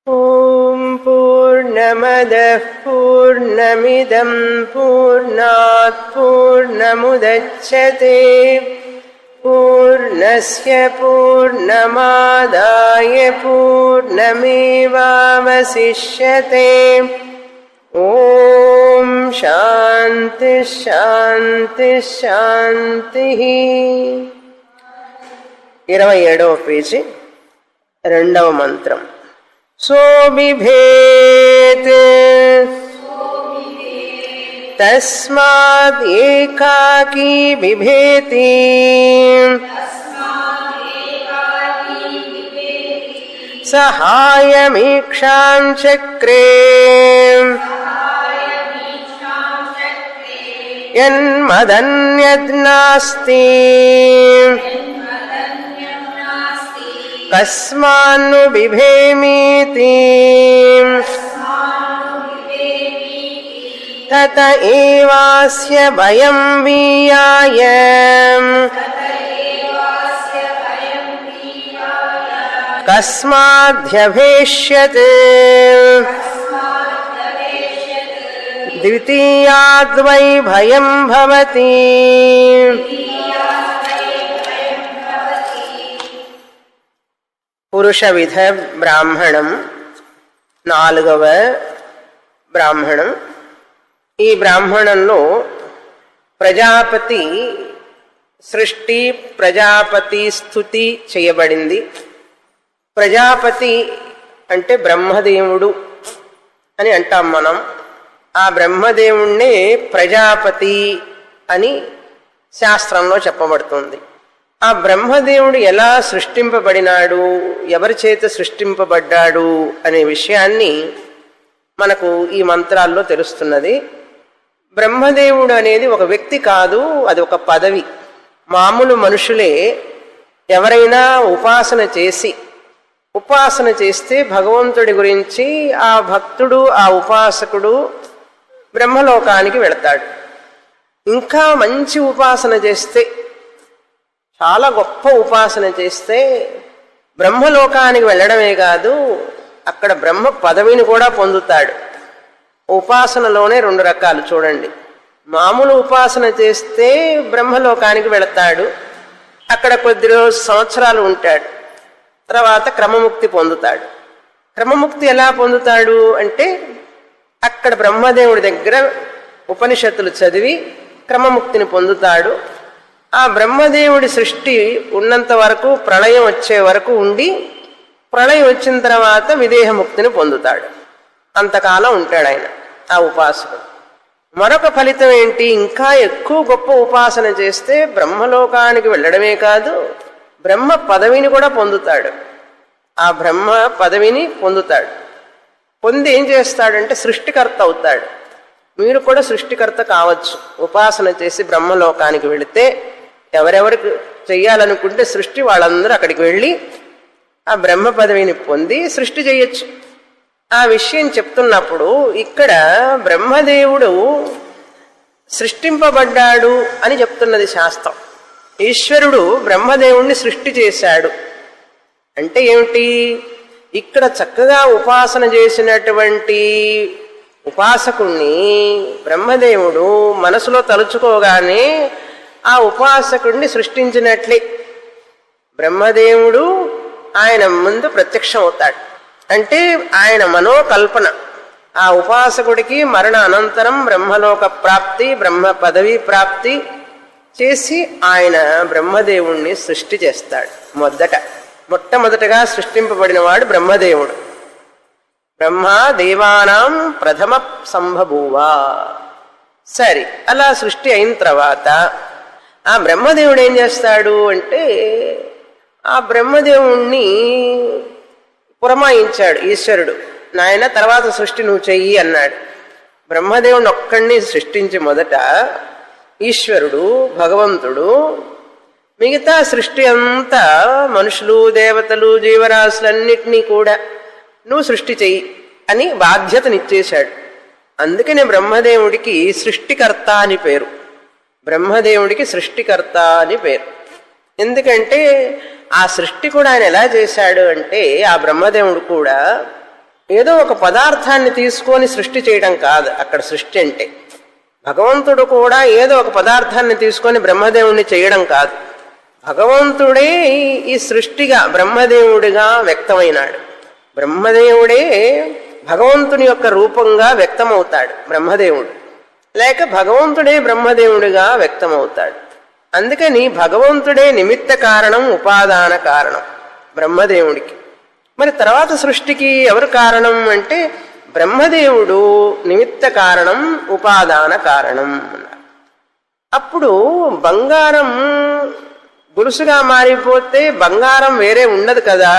ఓం పూర్ణమదః పూర్ణమిదం పూర్ణాత్ పూర్ణముదచ్యతే పూర్ణస్య పూర్ణమాదాయ పూర్ణమేవావశిష్యతే. ఓం శాంతి శాంతి శాంతి. 27వ పేజీ, 2వ మంత్రం. సోబిభేత్ తస్మాద్ ఏకాకీ బిభేతి సహాయమీక్షాం చక్రే యన్మదన్యద్నాస్తి కస్మాన్ను బిభేమీతి తత ఏవాస్య భయం వీయాయ కస్మాద్భ్యభేష్యత్ ద్వితీయాద్వై భయం భవతి. పురుష విధ బ్రాహ్మణం, 4వ బ్రాహ్మణం. ఈ బ్రాహ్మణంలో ప్రజాపతి సృష్టి, ప్రజాపతి స్తుతి చేయబడింది. ప్రజాపతి అంటే బ్రహ్మదేవుడు అని అంటాం మనం. ఆ బ్రహ్మదేవుణ్ణే ప్రజాపతి అని శాస్త్రంలో చెప్పబడుతుంది. ఆ బ్రహ్మదేవుడు ఎలా సృష్టింపబడినాడు, ఎవరి చేత సృష్టింపబడ్డాడు అనే విషయాన్ని మనకు ఈ మంత్రాల్లో తెలుస్తున్నది. బ్రహ్మదేవుడు అనేది ఒక వ్యక్తి కాదు, అది ఒక పదవి. మామూలు మనుషులే ఎవరైనా ఉపాసన చేస్తే భగవంతుడి గురించి ఆ భక్తుడు, ఆ ఉపాసకుడు బ్రహ్మలోకానికి వెళతాడు. ఇంకా మంచి ఉపాసన చేస్తే, చాలా గొప్ప ఉపాసన చేస్తే బ్రహ్మలోకానికి వెళ్ళడమే కాదు, అక్కడ బ్రహ్మ పదవిని కూడా పొందుతాడు. ఉపాసనలోనే 2 రకాలు చూడండి. మామూలు ఉపాసన చేస్తే బ్రహ్మలోకానికి వెళతాడు, అక్కడ కొద్ది సంవత్సరాలు ఉంటాడు, తర్వాత క్రమముక్తి పొందుతాడు. క్రమముక్తి ఎలా పొందుతాడు అంటే అక్కడ బ్రహ్మదేవుడి దగ్గర ఉపనిషత్తులు చదివి క్రమముక్తిని పొందుతాడు. ఆ బ్రహ్మదేవుడి సృష్టి ఉన్నంత వరకు, ప్రళయం వచ్చే వరకు ఉండి, ప్రళయం వచ్చిన తర్వాత విదేహముక్తిని పొందుతాడు. అంతకాలం ఉంటాడు ఆయన, ఆ ఉపాసకుడు. మరొక ఫలితం ఏంటి, ఇంకా ఎక్కువ గొప్ప ఉపాసన చేస్తే బ్రహ్మలోకానికి వెళ్ళడమే కాదు, బ్రహ్మ పదవిని కూడా పొందుతాడు. ఆ బ్రహ్మ పదవిని పొందుతాడు. పొంది ఏం చేస్తాడంటే సృష్టికర్త అవుతాడు. మీరు కూడా సృష్టికర్త కావచ్చు. ఉపాసన చేసి బ్రహ్మలోకానికి వెళితే ఎవరెవరికి చెయ్యాలనుకుంటే సృష్టి, వాళ్ళందరూ అక్కడికి వెళ్ళి ఆ బ్రహ్మ పదవిని పొంది సృష్టి చేయొచ్చు. ఆ విషయం చెప్తున్నప్పుడు ఇక్కడ బ్రహ్మదేవుడు సృష్టింపబడ్డాడు అని చెప్తున్నది శాస్త్రం. ఈశ్వరుడు బ్రహ్మదేవుణ్ణి సృష్టి చేశాడు అంటే ఏమిటి, ఇక్కడ చక్కగా ఉపాసన చేసినటువంటి ఉపాసకుణ్ణి బ్రహ్మదేవుడు మనసులో తలుచుకోగానే ఆ ఉపాసకుడిని సృష్టించినట్లే. బ్రహ్మదేవుడు ఆయన ముందు ప్రత్యక్షం అవుతాడు. అంటే ఆయన మనోకల్పన, ఆ ఉపాసకుడికి మరణ అనంతరం బ్రహ్మలోక ప్రాప్తి, బ్రహ్మ పదవి ప్రాప్తి చేసి ఆయన బ్రహ్మదేవుణ్ణి సృష్టి చేస్తాడు. మొట్టమొదటగా సృష్టింపబడిన వాడు బ్రహ్మదేవుడు. బ్రహ్మ దేవానాం ప్రథమ సంభభూవా. సరే, అలా సృష్టి అయిన తర్వాత ఆ బ్రహ్మదేవుడు ఏం చేస్తాడు అంటే ఆ బ్రహ్మదేవుణ్ణి పురమాయించాడు ఈశ్వరుడు. నాయన తర్వాత సృష్టి నువ్వు చెయ్యి అన్నాడు. బ్రహ్మదేవుని ఒక్కడిని సృష్టించి మొదట ఈశ్వరుడు భగవంతుడు మిగతా సృష్టి అంతా మనుషులు, దేవతలు, జీవరాశులన్నిటినీ కూడా నువ్వు సృష్టి చెయ్యి అని బాధ్యతనిచ్చేశాడు. అందుకనే బ్రహ్మదేవుడికి సృష్టికర్త అని పేరు. బ్రహ్మదేవుడికి సృష్టికర్త అని పేరు. ఎందుకంటే ఆ సృష్టి కూడా ఆయన ఎలా చేశాడు అంటే, ఆ బ్రహ్మదేవుడు కూడా ఏదో ఒక పదార్థాన్ని తీసుకొని సృష్టి చేయడం కాదు అక్కడ సృష్టి అంటే. భగవంతుడు కూడా ఏదో ఒక పదార్థాన్ని తీసుకొని బ్రహ్మదేవుణ్ణి చేయడం కాదు. భగవంతుడే ఈ సృష్టిగా బ్రహ్మదేవుడిగా వ్యక్తమైనాడు. బ్రహ్మదేవుడే భగవంతుని యొక్క రూపంగా వ్యక్తమవుతాడు బ్రహ్మదేవుడు, లేక భగవంతుడే బ్రహ్మదేవుడిగా వ్యక్తమవుతాడు. అందుకని భగవంతుడే నిమిత్త కారణం, ఉపాదాన కారణం బ్రహ్మదేవుడికి. మరి తర్వాత సృష్టికి ఎవరు కారణం అంటే బ్రహ్మదేవుడు నిమిత్త కారణం, ఉపాదాన కారణం. అప్పుడు బంగారం గొలుసుగా మారిపోతే బంగారం వేరే ఉండదు కదా,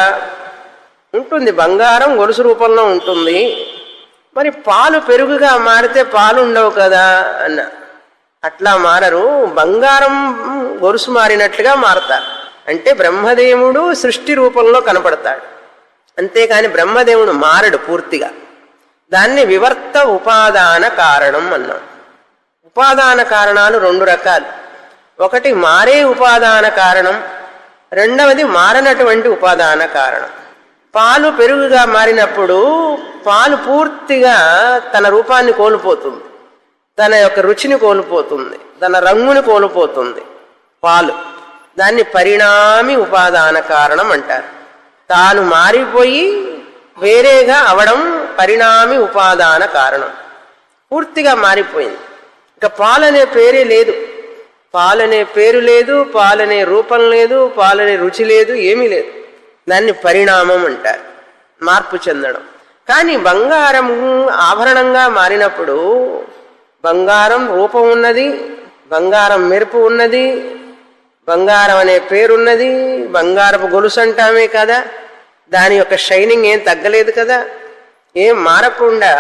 ఉంటుంది. బంగారం గొలుసు రూపంలో ఉంటుంది. మరి పాలు పెరుగుగా మారితే పాలు ఉండవు కదా అన్న. అట్లా మారరు, బంగారం గొలుసు మారినట్లుగా మారతారు. అంటే బ్రహ్మదేవుడు సృష్టి రూపంలో కనపడతాడు, అంతేకాని బ్రహ్మదేవుడు మారడు పూర్తిగా. దాన్ని వివర్త ఉపాదాన కారణం అన్నాం. ఉపాదాన కారణాలు రెండు రకాలు. ఒకటి మారే ఉపాదాన కారణం, రెండవది మారనటువంటి ఉపాదాన కారణం. పాలు పెరుగుగా మారినప్పుడు పాలు పూర్తిగా తన రూపాన్ని కోల్పోతుంది, తన యొక్క రుచిని కోల్పోతుంది, తన రంగుని కోల్పోతుంది పాలు. దాన్ని పరిణామి ఉపాదాన కారణం అంటారు. తాను మారిపోయి వేరేగా అవడం పరిణామి ఉపాదాన కారణం. పూర్తిగా మారిపోయింది. ఇక పాలనే పేరే లేదు, పాలనే పేరు లేదు, పాలనే రూపం లేదు, పాలనే రుచి లేదు, ఏమీ లేదు. దాన్ని పరిణామం అంటారు, మార్పు చెందడం. కానీ బంగారం ఆభరణంగా మారినప్పుడు బంగారం రూపం ఉన్నది, బంగారం మెరుపు ఉన్నది, బంగారం అనే పేరున్నది, బంగారపు గొలుసు అంటామే కదా, దాని యొక్క షైనింగ్ ఏం తగ్గలేదు కదా, ఏం మారకుండా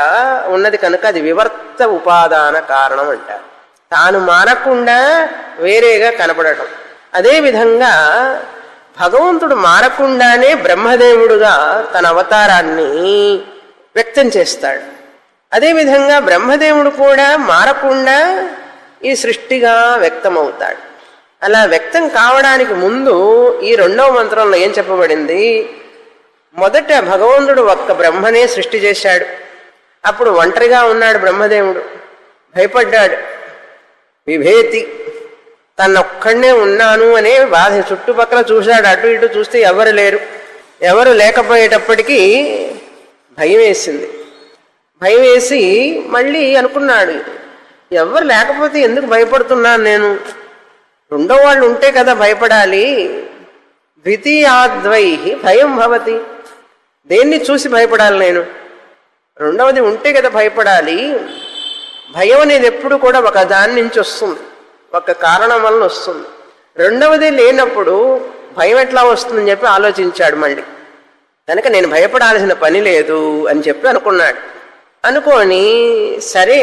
ఉన్నది కనుక అది వివర్త ఉపాదాన కారణం అంటారు. తాను మారకుండా వేరేగా కనపడటం. అదేవిధంగా భగవంతుడు మారకుండానే బ్రహ్మదేవుడుగా తన అవతారాన్ని వ్యక్తం చేస్తాడు. అదేవిధంగా బ్రహ్మదేవుడు కూడా మారకుండా ఈ సృష్టిగా వ్యక్తమవుతాడు. అలా వ్యక్తం కావడానికి ముందు ఈ రెండవ మంత్రంలో ఏం చెప్పబడింది? మొదట భగవంతుడు ఒక్క బ్రహ్మనే సృష్టి చేశాడు. అప్పుడు ఒంటరిగా ఉన్నాడు బ్రహ్మదేవుడు, భయపడ్డాడు. విభేతి, తనొక్కడే ఉన్నాను అనే బాధ. చుట్టుపక్కల చూశాడు, అటు ఇటు చూస్తే ఎవరు లేరు. ఎవరు లేకపోయేటప్పటికీ భయం వేసింది. భయం వేసి మళ్ళీ అనుకున్నాడు, ఎవరు లేకపోతే ఎందుకు భయపడుతున్నాను నేను? రెండో వాళ్ళు ఉంటే కదా భయపడాలి. ద్వితీయాద్వై భయం భవతి. దేన్ని చూసి భయపడాలి నేను? రెండవది ఉంటే కదా భయపడాలి. భయం అనేది ఎప్పుడు కూడా ఒక దాని నుంచి వస్తుంది, ఒక కారణం వలన వస్తుంది. రెండవది లేనప్పుడు భయం ఎట్లా వస్తుందని చెప్పి ఆలోచించాడు మళ్ళీ. కనుక నేను భయపడాల్సిన పని లేదు అని చెప్పి అనుకున్నాడు. అనుకొని సరే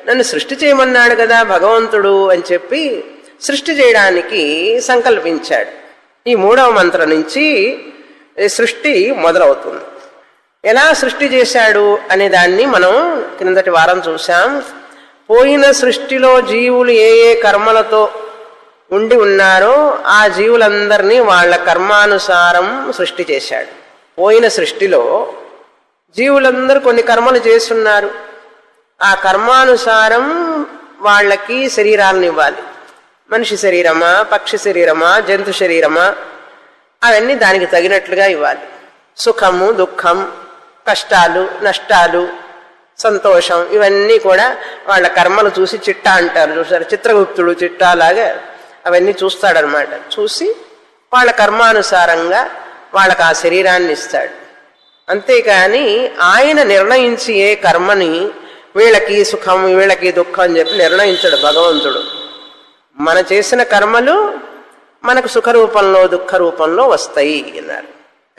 నన్ను సృష్టి చేయమన్నాడు కదా భగవంతుడు అని చెప్పి సృష్టి చేయడానికి సంకల్పించాడు. ఈ మూడవ మంత్రం నుంచి సృష్టి మొదలవుతుంది. ఎలా సృష్టి చేశాడు అనే దాన్ని మనం క్రిందటి వారం చూసాం. పోయిన సృష్టిలో జీవులు ఏ ఏ కర్మలతో ఉండి ఉన్నారో ఆ జీవులందరినీ వాళ్ళ కర్మానుసారం సృష్టి చేశాడు. పోయిన సృష్టిలో జీవులందరూ కొన్ని కర్మలు చేస్తున్నారు. ఆ కర్మానుసారం వాళ్ళకి శరీరాలను ఇవ్వాలి. మనిషి శరీరమా, పక్షి శరీరమా, జంతు శరీరమా, అవన్నీ దానికి తగినట్లుగా ఇవ్వాలి. సుఖము, దుఃఖం, కష్టాలు, నష్టాలు, సంతోషం, ఇవన్నీ కూడా వాళ్ళ కర్మలు చూసి చిట్టా అంటారు చూసారు. చిత్రగుప్తుడు చిట్టాలాగా అవన్నీ చూస్తాడనమాట. చూసి వాళ్ళ కర్మానుసారంగా వాళ్ళకి ఆ శరీరాన్ని ఇస్తాడు. అంతేకాని ఆయన నిర్ణయించి ఏ కర్మని వీళ్ళకి సుఖం వీళ్ళకి దుఃఖం అని చెప్పి నిర్ణయించడు భగవంతుడు. మన చేసిన కర్మలు మనకు సుఖ రూపంలో దుఃఖ రూపంలో వస్తాయి అన్నారు.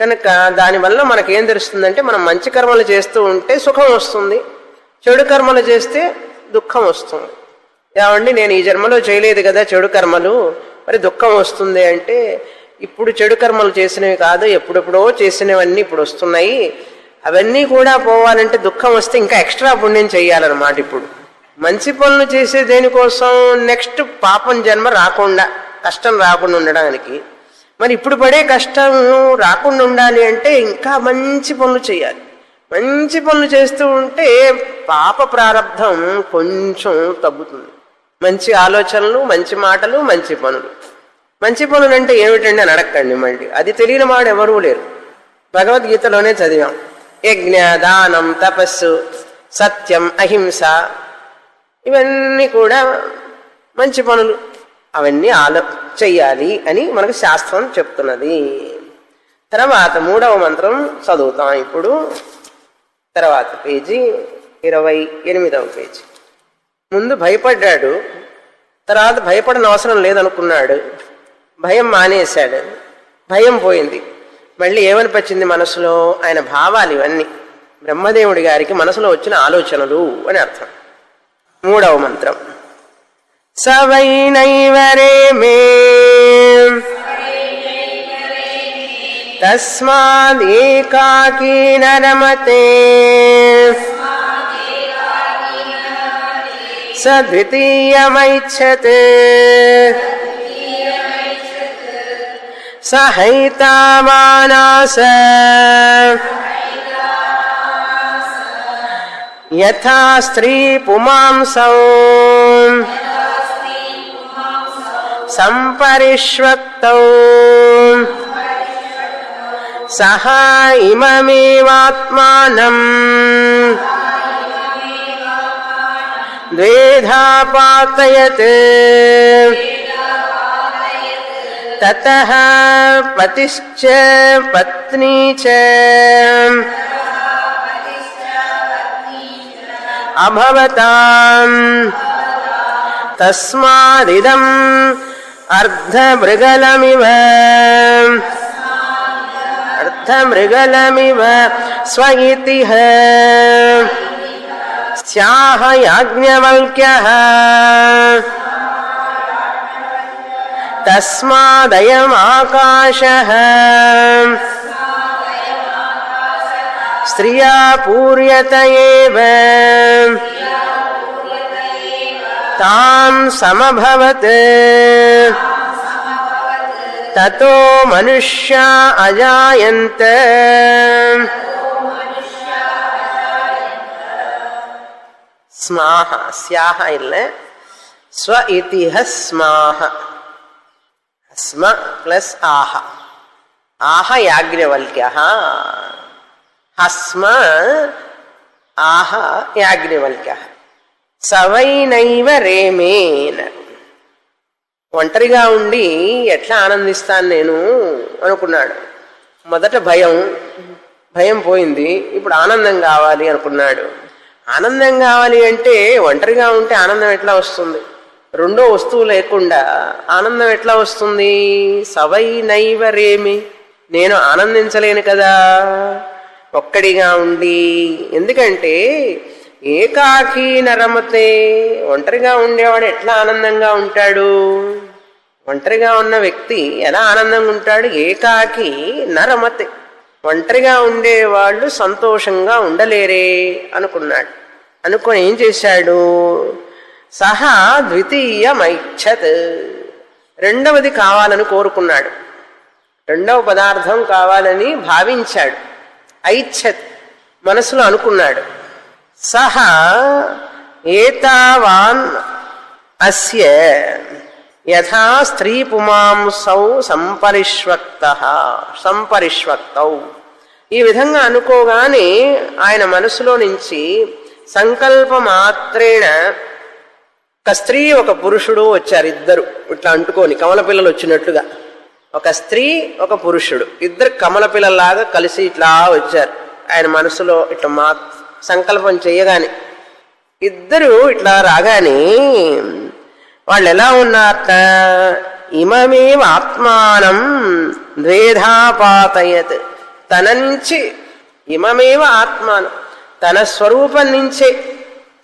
కనుక దానివల్ల మనకేం తెలుస్తుందంటే మనం మంచి కర్మలు చేస్తూ ఉంటే సుఖం వస్తుంది, చెడు కర్మలు చేస్తే దుఃఖం వస్తుంది. ఏమండి నేను ఈ జన్మలో చేయలేదు కదా చెడు కర్మలు, మరి దుఃఖం వస్తుంది అంటే ఇప్పుడు చెడు కర్మలు చేసినవి కాదు, ఎప్పుడెప్పుడో చేసినవన్నీ ఇప్పుడు వస్తున్నాయి. అవన్నీ కూడా పోవాలంటే దుఃఖం వస్తే ఇంకా ఎక్స్ట్రా పుణ్యం చేయాలన్నమాట. ఇప్పుడు మంచి పనులు చేసే దేనికోసం? నెక్స్ట్ పాపం జన్మ రాకుండా, కష్టం రాకుండా ఉండడానికి. మరి ఇప్పుడు పడే కష్టం రాకుండా ఉండాలి అంటే ఇంకా మంచి పనులు చేయాలి. మంచి పనులు చేస్తూ ఉంటే పాప ప్రారంధం కొంచెం తగ్గుతుంది. మంచి ఆలోచనలు, మంచి మాటలు, మంచి పనులు. మంచి పనులు అంటే ఏమిటండి అని అడగండి. మళ్ళీ అది తెలియని వాడు ఎవరూ లేరు. భగవద్గీతలోనే చదివాం. యజ్ఞ, దానం, తపస్సు, సత్యం, అహింస, ఇవన్నీ కూడా మంచి పనులు. అవన్నీ చెయ్యాలి అని మనకు శాస్త్రం చెప్తున్నది. తర్వాత 3వ మంత్రం చదువుతాం ఇప్పుడు. తర్వాత పేజీ 28వ పేజీ. ముందు భయపడ్డాడు, తర్వాత భయపడని అవసరం లేదనుకున్నాడు, భయం మానేశాడు, భయం పోయింది. మళ్ళీ ఏమనిపించింది మనసులో? ఆయన భావాలు ఇవన్నీ బ్రహ్మదేవుడి గారికి మనసులో వచ్చిన ఆలోచనలు అని అర్థం. 3వ మంత్రం. సవైనైవరే మే తస్మాదేకాకీ నరమతే సద్వితీయమైచ్ఛతే సహైతావానాస యథా స్త్రీ పుమాంసౌ సంపరిష్వక్తౌ సహ ఇమమేవాత్మానం ద్వేధా పాతయతే తతః పతిశ్చ పత్నీ చ అభవతాం తస్మాదిదం అర్ధమృగలమివ స్వయితిః స్యాహ యాజ్ఞవల్క్యః తస్మాదయమాకాశః స్త్రియా పూర్యత ఏవ తాం సమభవత్ తతో మనుష్యా అజాయంత. స్మాహ స్యాహ ఇల్ల స్వ ఇతిః స్మాహ. స్మ ప్లస్ ఆహ. ఆహ యాజ్ఞవల్క్యః. హస్మ ఆహ యాజ్ఞవల్క్యః. సవైనైవ రేమేన. ఒంటరిగా ఉండి ఎట్లా ఆనందిస్తాను నేను అనుకున్నాడు. మొదట భయం పోయింది, ఇప్పుడు ఆనందం కావాలి అనుకున్నాడు. ఆనందం కావాలి అంటే ఒంటరిగా ఉంటే ఆనందం ఎట్లా వస్తుంది? రెండో వస్తువు లేకుండా ఆనందం ఎట్లా వస్తుంది? సవైనైవ రేమి. నేను ఆనందించలేను కదా ఒక్కడిగా ఉండి. ఎందుకంటే ఏకాకీ నరమతే. ఒంటరిగా ఉండేవాడు ఎట్లా ఆనందంగా ఉంటాడు? ఒంటరిగా ఉన్న వ్యక్తి ఎలా ఆనందంగా ఉంటాడు? ఏకాకి నరమతే. ఒంటరిగా ఉండేవాళ్ళు సంతోషంగా ఉండలేరే అనుకున్నాడు. అనుకొని ఏం చేశాడు? సహా ద్వితీయమైచ్ఛత్. రెండవది కావాలని కోరుకున్నాడు. రెండవ పదార్థం కావాలని భావించాడు. ఐచ్ఛత్ మనసులో అనుకున్నాడు. సహా ఏతావాన్ అస్య యథా స్త్రీ పుమాంసౌ సంపరిష్వక్తౌ. ఈ విధంగా అనుకోగానే ఆయన మనసులో నుంచి సంకల్పమాత్రేణ ఒక స్త్రీ ఒక పురుషుడు వచ్చారు. ఇద్దరు ఇట్లా అంటుకొని కమల పిల్లలు వచ్చినట్లుగా ఒక స్త్రీ ఒక పురుషుడు ఇద్దరు కమల పిల్లల్లాగా కలిసి ఇట్లా వచ్చారు. ఆయన మనసులో ఇట్లా సంకల్పం చేయగానే ఇద్దరు ఇట్లా రాగానే వాళ్ళు ఎలా ఉన్నారట? ఇమమేవ ఆత్మానం ద్వేధాపాతయత్. తన నుంచి ఇమమేవ ఆత్మానం, తన స్వరూపం నుంచే,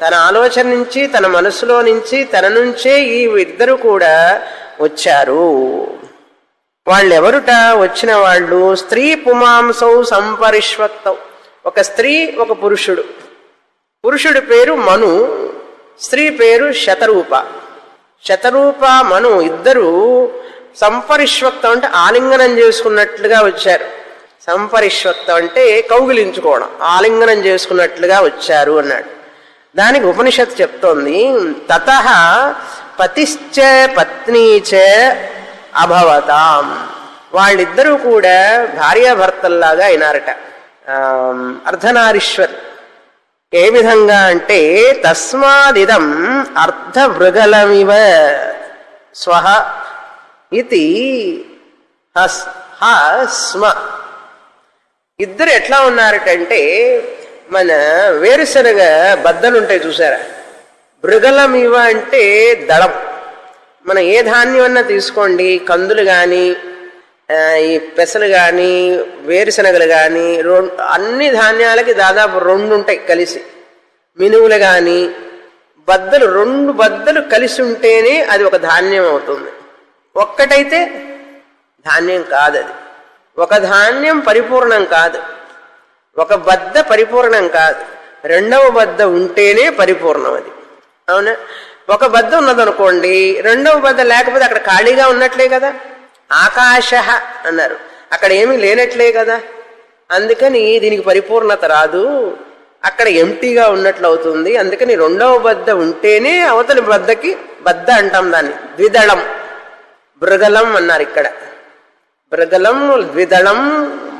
తన ఆలోచన నుంచి, తన మనసులో నుంచి, తన నుంచే ఈ ఇద్దరు కూడా వచ్చారు. వాళ్ళెవరుట? వచ్చిన వాళ్ళు స్త్రీ పుమాంసౌ సంపరిష్వక్తౌ. ఒక స్త్రీ ఒక పురుషుడు. పురుషుడి పేరు మను, స్త్రీ పేరు శతరూప. శతరూప మను ఇద్దరు సంపరిష్వక్తం అంటే ఆలింగనం చేసుకున్నట్లుగా వచ్చారు. సంపరిష్వక్తం అంటే కౌగిలించుకోవడం, ఆలింగనం చేసుకున్నట్లుగా వచ్చారు అన్నాడు. దానికి ఉపనిషత్తు చెప్తోంది, తతః పతిశ్చ పత్నీచ అభవతాం. వాళ్ళిద్దరూ కూడా భార్యాభర్తల్లాగా అయినారట. అర్ధనారీశ్వర్ ఏ విధంగా అంటే తస్మాదిదం అర్ధభృగలమివ స్వహ ఇది స్మ. ఇద్దరు ఎట్లా ఉన్నారటంటే మన వేరుశనగ బద్దలుంటాయి చూసారా, భృగలమివ అంటే దళం. మనం ఏ ధాన్యం అన్నా తీసుకోండి, కందులు కానీ ఈ పెసలు కానీ వేరుశనగలు కానీ అన్ని ధాన్యాలకి దాదాపు 2 ఉంటాయి కలిసి. మినువులు కానీ బద్దలు 2 బద్దలు కలిసి ఉంటేనే అది ఒక ధాన్యం అవుతుంది. ఒక్కటైతే ధాన్యం కాదు. అది ఒక ధాన్యం పరిపూర్ణం కాదు, ఒక బద్ద పరిపూర్ణం కాదు, 2వ బద్ద ఉంటేనే పరిపూర్ణం అది. అవునా? ఒక బద్ద ఉన్నదనుకోండి, 2వ బద్ద లేకపోతే అక్కడ ఖాళీగా ఉన్నట్లే కదా. ఆకాశ అన్నారు, అక్కడ ఏమీ లేనట్లే కదా. అందుకని దీనికి పరిపూర్ణత రాదు, అక్కడ ఎంటీగా ఉన్నట్లు అవుతుంది. అందుకని 2వ బద్ద ఉంటేనే అవతలి బద్దకి బద్ద అంటాం. దాన్ని ద్విదళం భృగలం అన్నారు. ఇక్కడ భృగలం ద్విదళం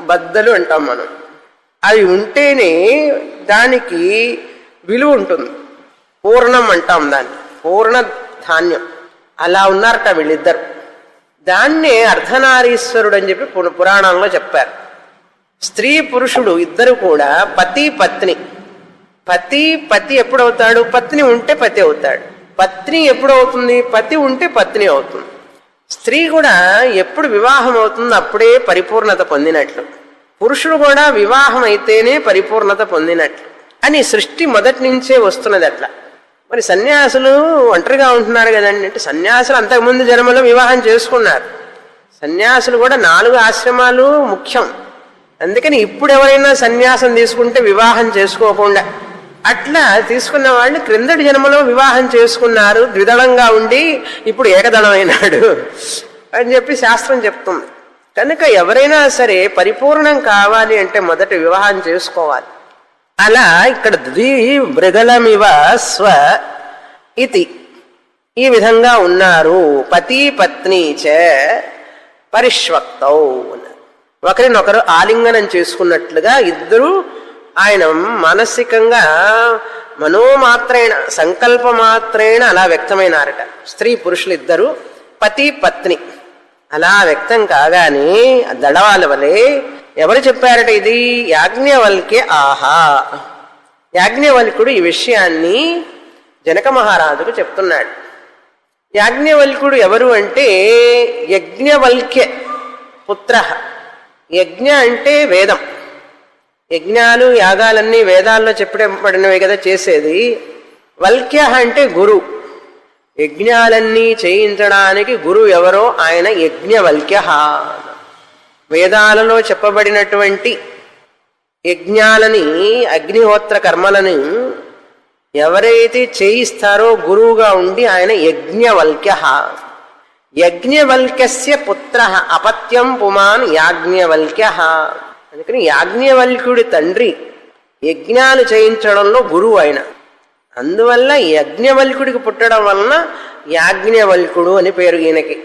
బద్దలు అంటాం మనం. అవి ఉంటేనే దానికి విలువ ఉంటుంది, పూర్ణం అంటాం దాన్ని, పూర్ణ ధాన్యం. అలా ఉన్నారట వీళ్ళిద్దరు. దాన్నే అర్ధనారీశ్వరుడు అని చెప్పి పురాణంలో చెప్పారు. స్త్రీ పురుషుడు ఇద్దరు కూడా పతి పత్ని. పతి ఎప్పుడవుతాడు? పత్ని ఉంటే పతి అవుతాడు. పత్ని ఎప్పుడవుతుంది? పతి ఉంటే పత్ని అవుతుంది. స్త్రీ కూడా ఎప్పుడు వివాహం అవుతుందో అప్పుడే పరిపూర్ణత పొందినట్లు, పురుషుడు కూడా వివాహం అయితేనే పరిపూర్ణత పొందినట్లు అని సృష్టి మొదటి నుంచే వస్తున్నది అట్లా. మరి సన్యాసులు ఒంటరిగా ఉంటున్నారు కదండి అంటే, సన్యాసులు అంతకుముందు జన్మలో వివాహం చేసుకున్నారు. సన్యాసులు కూడా 4 ఆశ్రమాలు ముఖ్యం. అందుకని ఇప్పుడు ఎవరైనా సన్యాసం తీసుకుంటే వివాహం చేసుకోకుండా, అట్లా తీసుకున్న వాళ్ళు క్రిందటి జన్మలో వివాహం చేసుకున్నారు, ద్విదళంగా ఉండి ఇప్పుడు ఏకదళమైనాడు అని చెప్పి శాస్త్రం చెప్తుంది. కనుక ఎవరైనా సరే పరిపూర్ణం కావాలి అంటే మొదట వివాహం చేసుకోవాలి. అలా ఇక్కడ ద్విభృగలమివ స్వ ఇతి, ఈ విధంగా ఉన్నారు. పతి పత్ని చ పరిష్వక్తౌ, ఒకరినొకరు ఆలింగనం చేసుకున్నట్లుగా ఇద్దరు ఆయన మానసికంగా మనోమాత్రేణ సంకల్పమాత్రేణ అలా వ్యక్తమైనారట. స్త్రీ పురుషులు ఇద్దరు పతి పత్ని అలా వ్యక్తం కాగానే దళవాల వలె ఎవరు చెప్పారట? ఇది యాజ్ఞవల్క్య ఆహా. యాజ్ఞవల్కుడు ఈ విషయాన్ని జనక మహారాజుకు చెప్తున్నాడు. యాజ్ఞవల్కుడు ఎవరు అంటే యజ్ఞవల్క్య పుత్ర. యజ్ఞ అంటే వేదం. యజ్ఞాలు యాగాలన్నీ వేదాల్లో చెప్పబడినవి కదా చేసేది. వల్క్య అంటే గురు. యజ్ఞాలన్నీ చేయించడానికి గురువు ఎవరో ఆయన యజ్ఞవల్క్య. వేదాలలో చెప్పబడినటువంటి యజ్ఞాలని, అగ్నిహోత్ర కర్మలను ఎవరైతే చేయిస్తారో గురువుగా ఉండి ఆయన యజ్ఞవల్క్య. యజ్ఞవల్క్యస్య పుత్ర అపత్యం పుమాన్ యాజ్ఞవల్క్య. అందుకని యాజ్ఞవల్క్యుడి తండ్రి యజ్ఞాలు చేయించడంలో గురువు ఆయన. అందువల్ల యజ్ఞవల్కుడికి పుట్టడం వలన యాజ్ఞవల్కుడు అని పేరు ఈయనకి.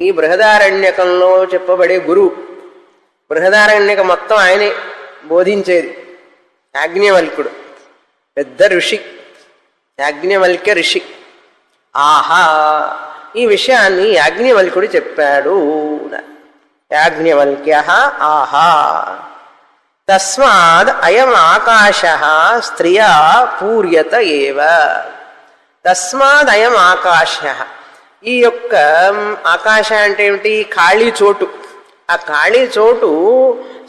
ఈ బృహదారణ్యకంలో చెప్పబడే గురువు. బృహదారణ్యక మొత్తం ఆయనే బోధించేది. యాజ్ఞవల్కుడు పెద్ద ఋషి, యాజ్ఞవల్క్య ఋషి. ఆహా, ఈ విషయాన్ని యాజ్ఞవల్కుడు చెప్పాడు. యాజ్ఞవల్క్య ఆహా తస్మాద్ అయం ఆకాశ స్త్రియా పూర్యత ఏవ. తస్మాద్ అయం ఆకాశ, ఈ యొక్క ఆకాశ అంటే ఏమిటి? ఖాళీ చోటు. ఆ ఖాళీ చోటు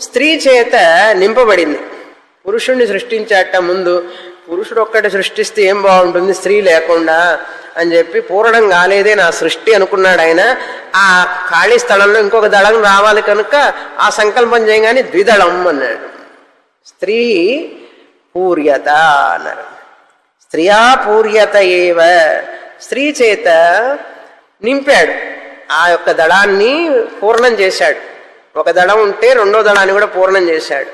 స్త్రీ చేత నింపబడింది. పురుషుణ్ణి సృష్టించాట ముందు. పురుషుడు ఒక్కటి సృష్టిస్తే ఏం బాగుంటుంది స్త్రీ లేకుండా అని చెప్పి పూరణం కాలేదే నా సృష్టి అనుకున్నాడు ఆయన. ఆ ఖాళీ స్థలంలో ఇంకొక దళం రావాలి కనుక ఆ సంకల్పం చేయగానే ద్విదళం అన్నాడు. స్త్రీ పూర్యత అన్నారు. స్త్రియా పూర్యత ఏవ, స్త్రీ చేత నింపాడు. ఆ యొక్క దళాన్ని పూర్ణం చేశాడు. ఒక దళం ఉంటే రెండో దళాన్ని కూడా పూర్ణం చేశాడు.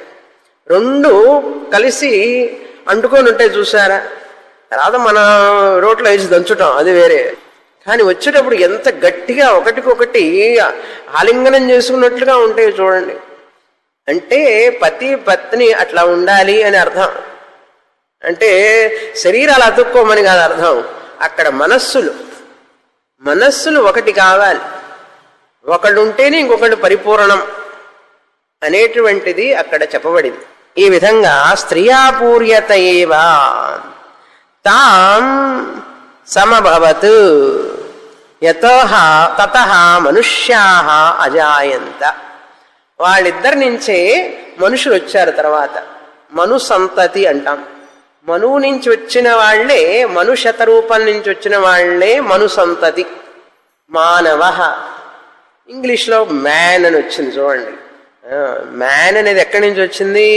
రెండు కలిసి అంటుకొని ఉంటాయి చూసారా, తర్వాత మన రోట్లో వేసి దంచుటాం, అది వేరే. కానీ వచ్చేటప్పుడు ఎంత గట్టిగా ఒకటికొకటి ఆలింగనం చేసుకున్నట్లుగా ఉంటాయి చూడండి. అంటే పతి పత్ని అట్లా ఉండాలి అని అర్థం. అంటే శరీరాలు అతుక్కోమని కాదు అర్థం. అక్కడ మనస్సులు ఒకటి కావాలి, ఒకడు ఉంటేనే ఇంకొకటి పరిపూర్ణం అనేటువంటిది అక్కడ చెప్పబడింది. ఈ విధంగా స్త్రియాపూర్యత ఏవా తాం సమభవత్ యతః తతః మనుష్యాః అజాయంత. వాళ్ళిద్దరి నుంచే మనుషులు వచ్చారు. తర్వాత మను సంతతి అంటాం. మనువు నుంచి వచ్చిన వాళ్లే, మనుషత రూపం నుంచి వచ్చిన వాళ్లే మను సంతతి. మానవ ఇంగ్లీష్లో మ్యాన్ అని వచ్చింది చూడండి. మ్యాన్ అనేది ఎక్కడి నుంచి వచ్చింది?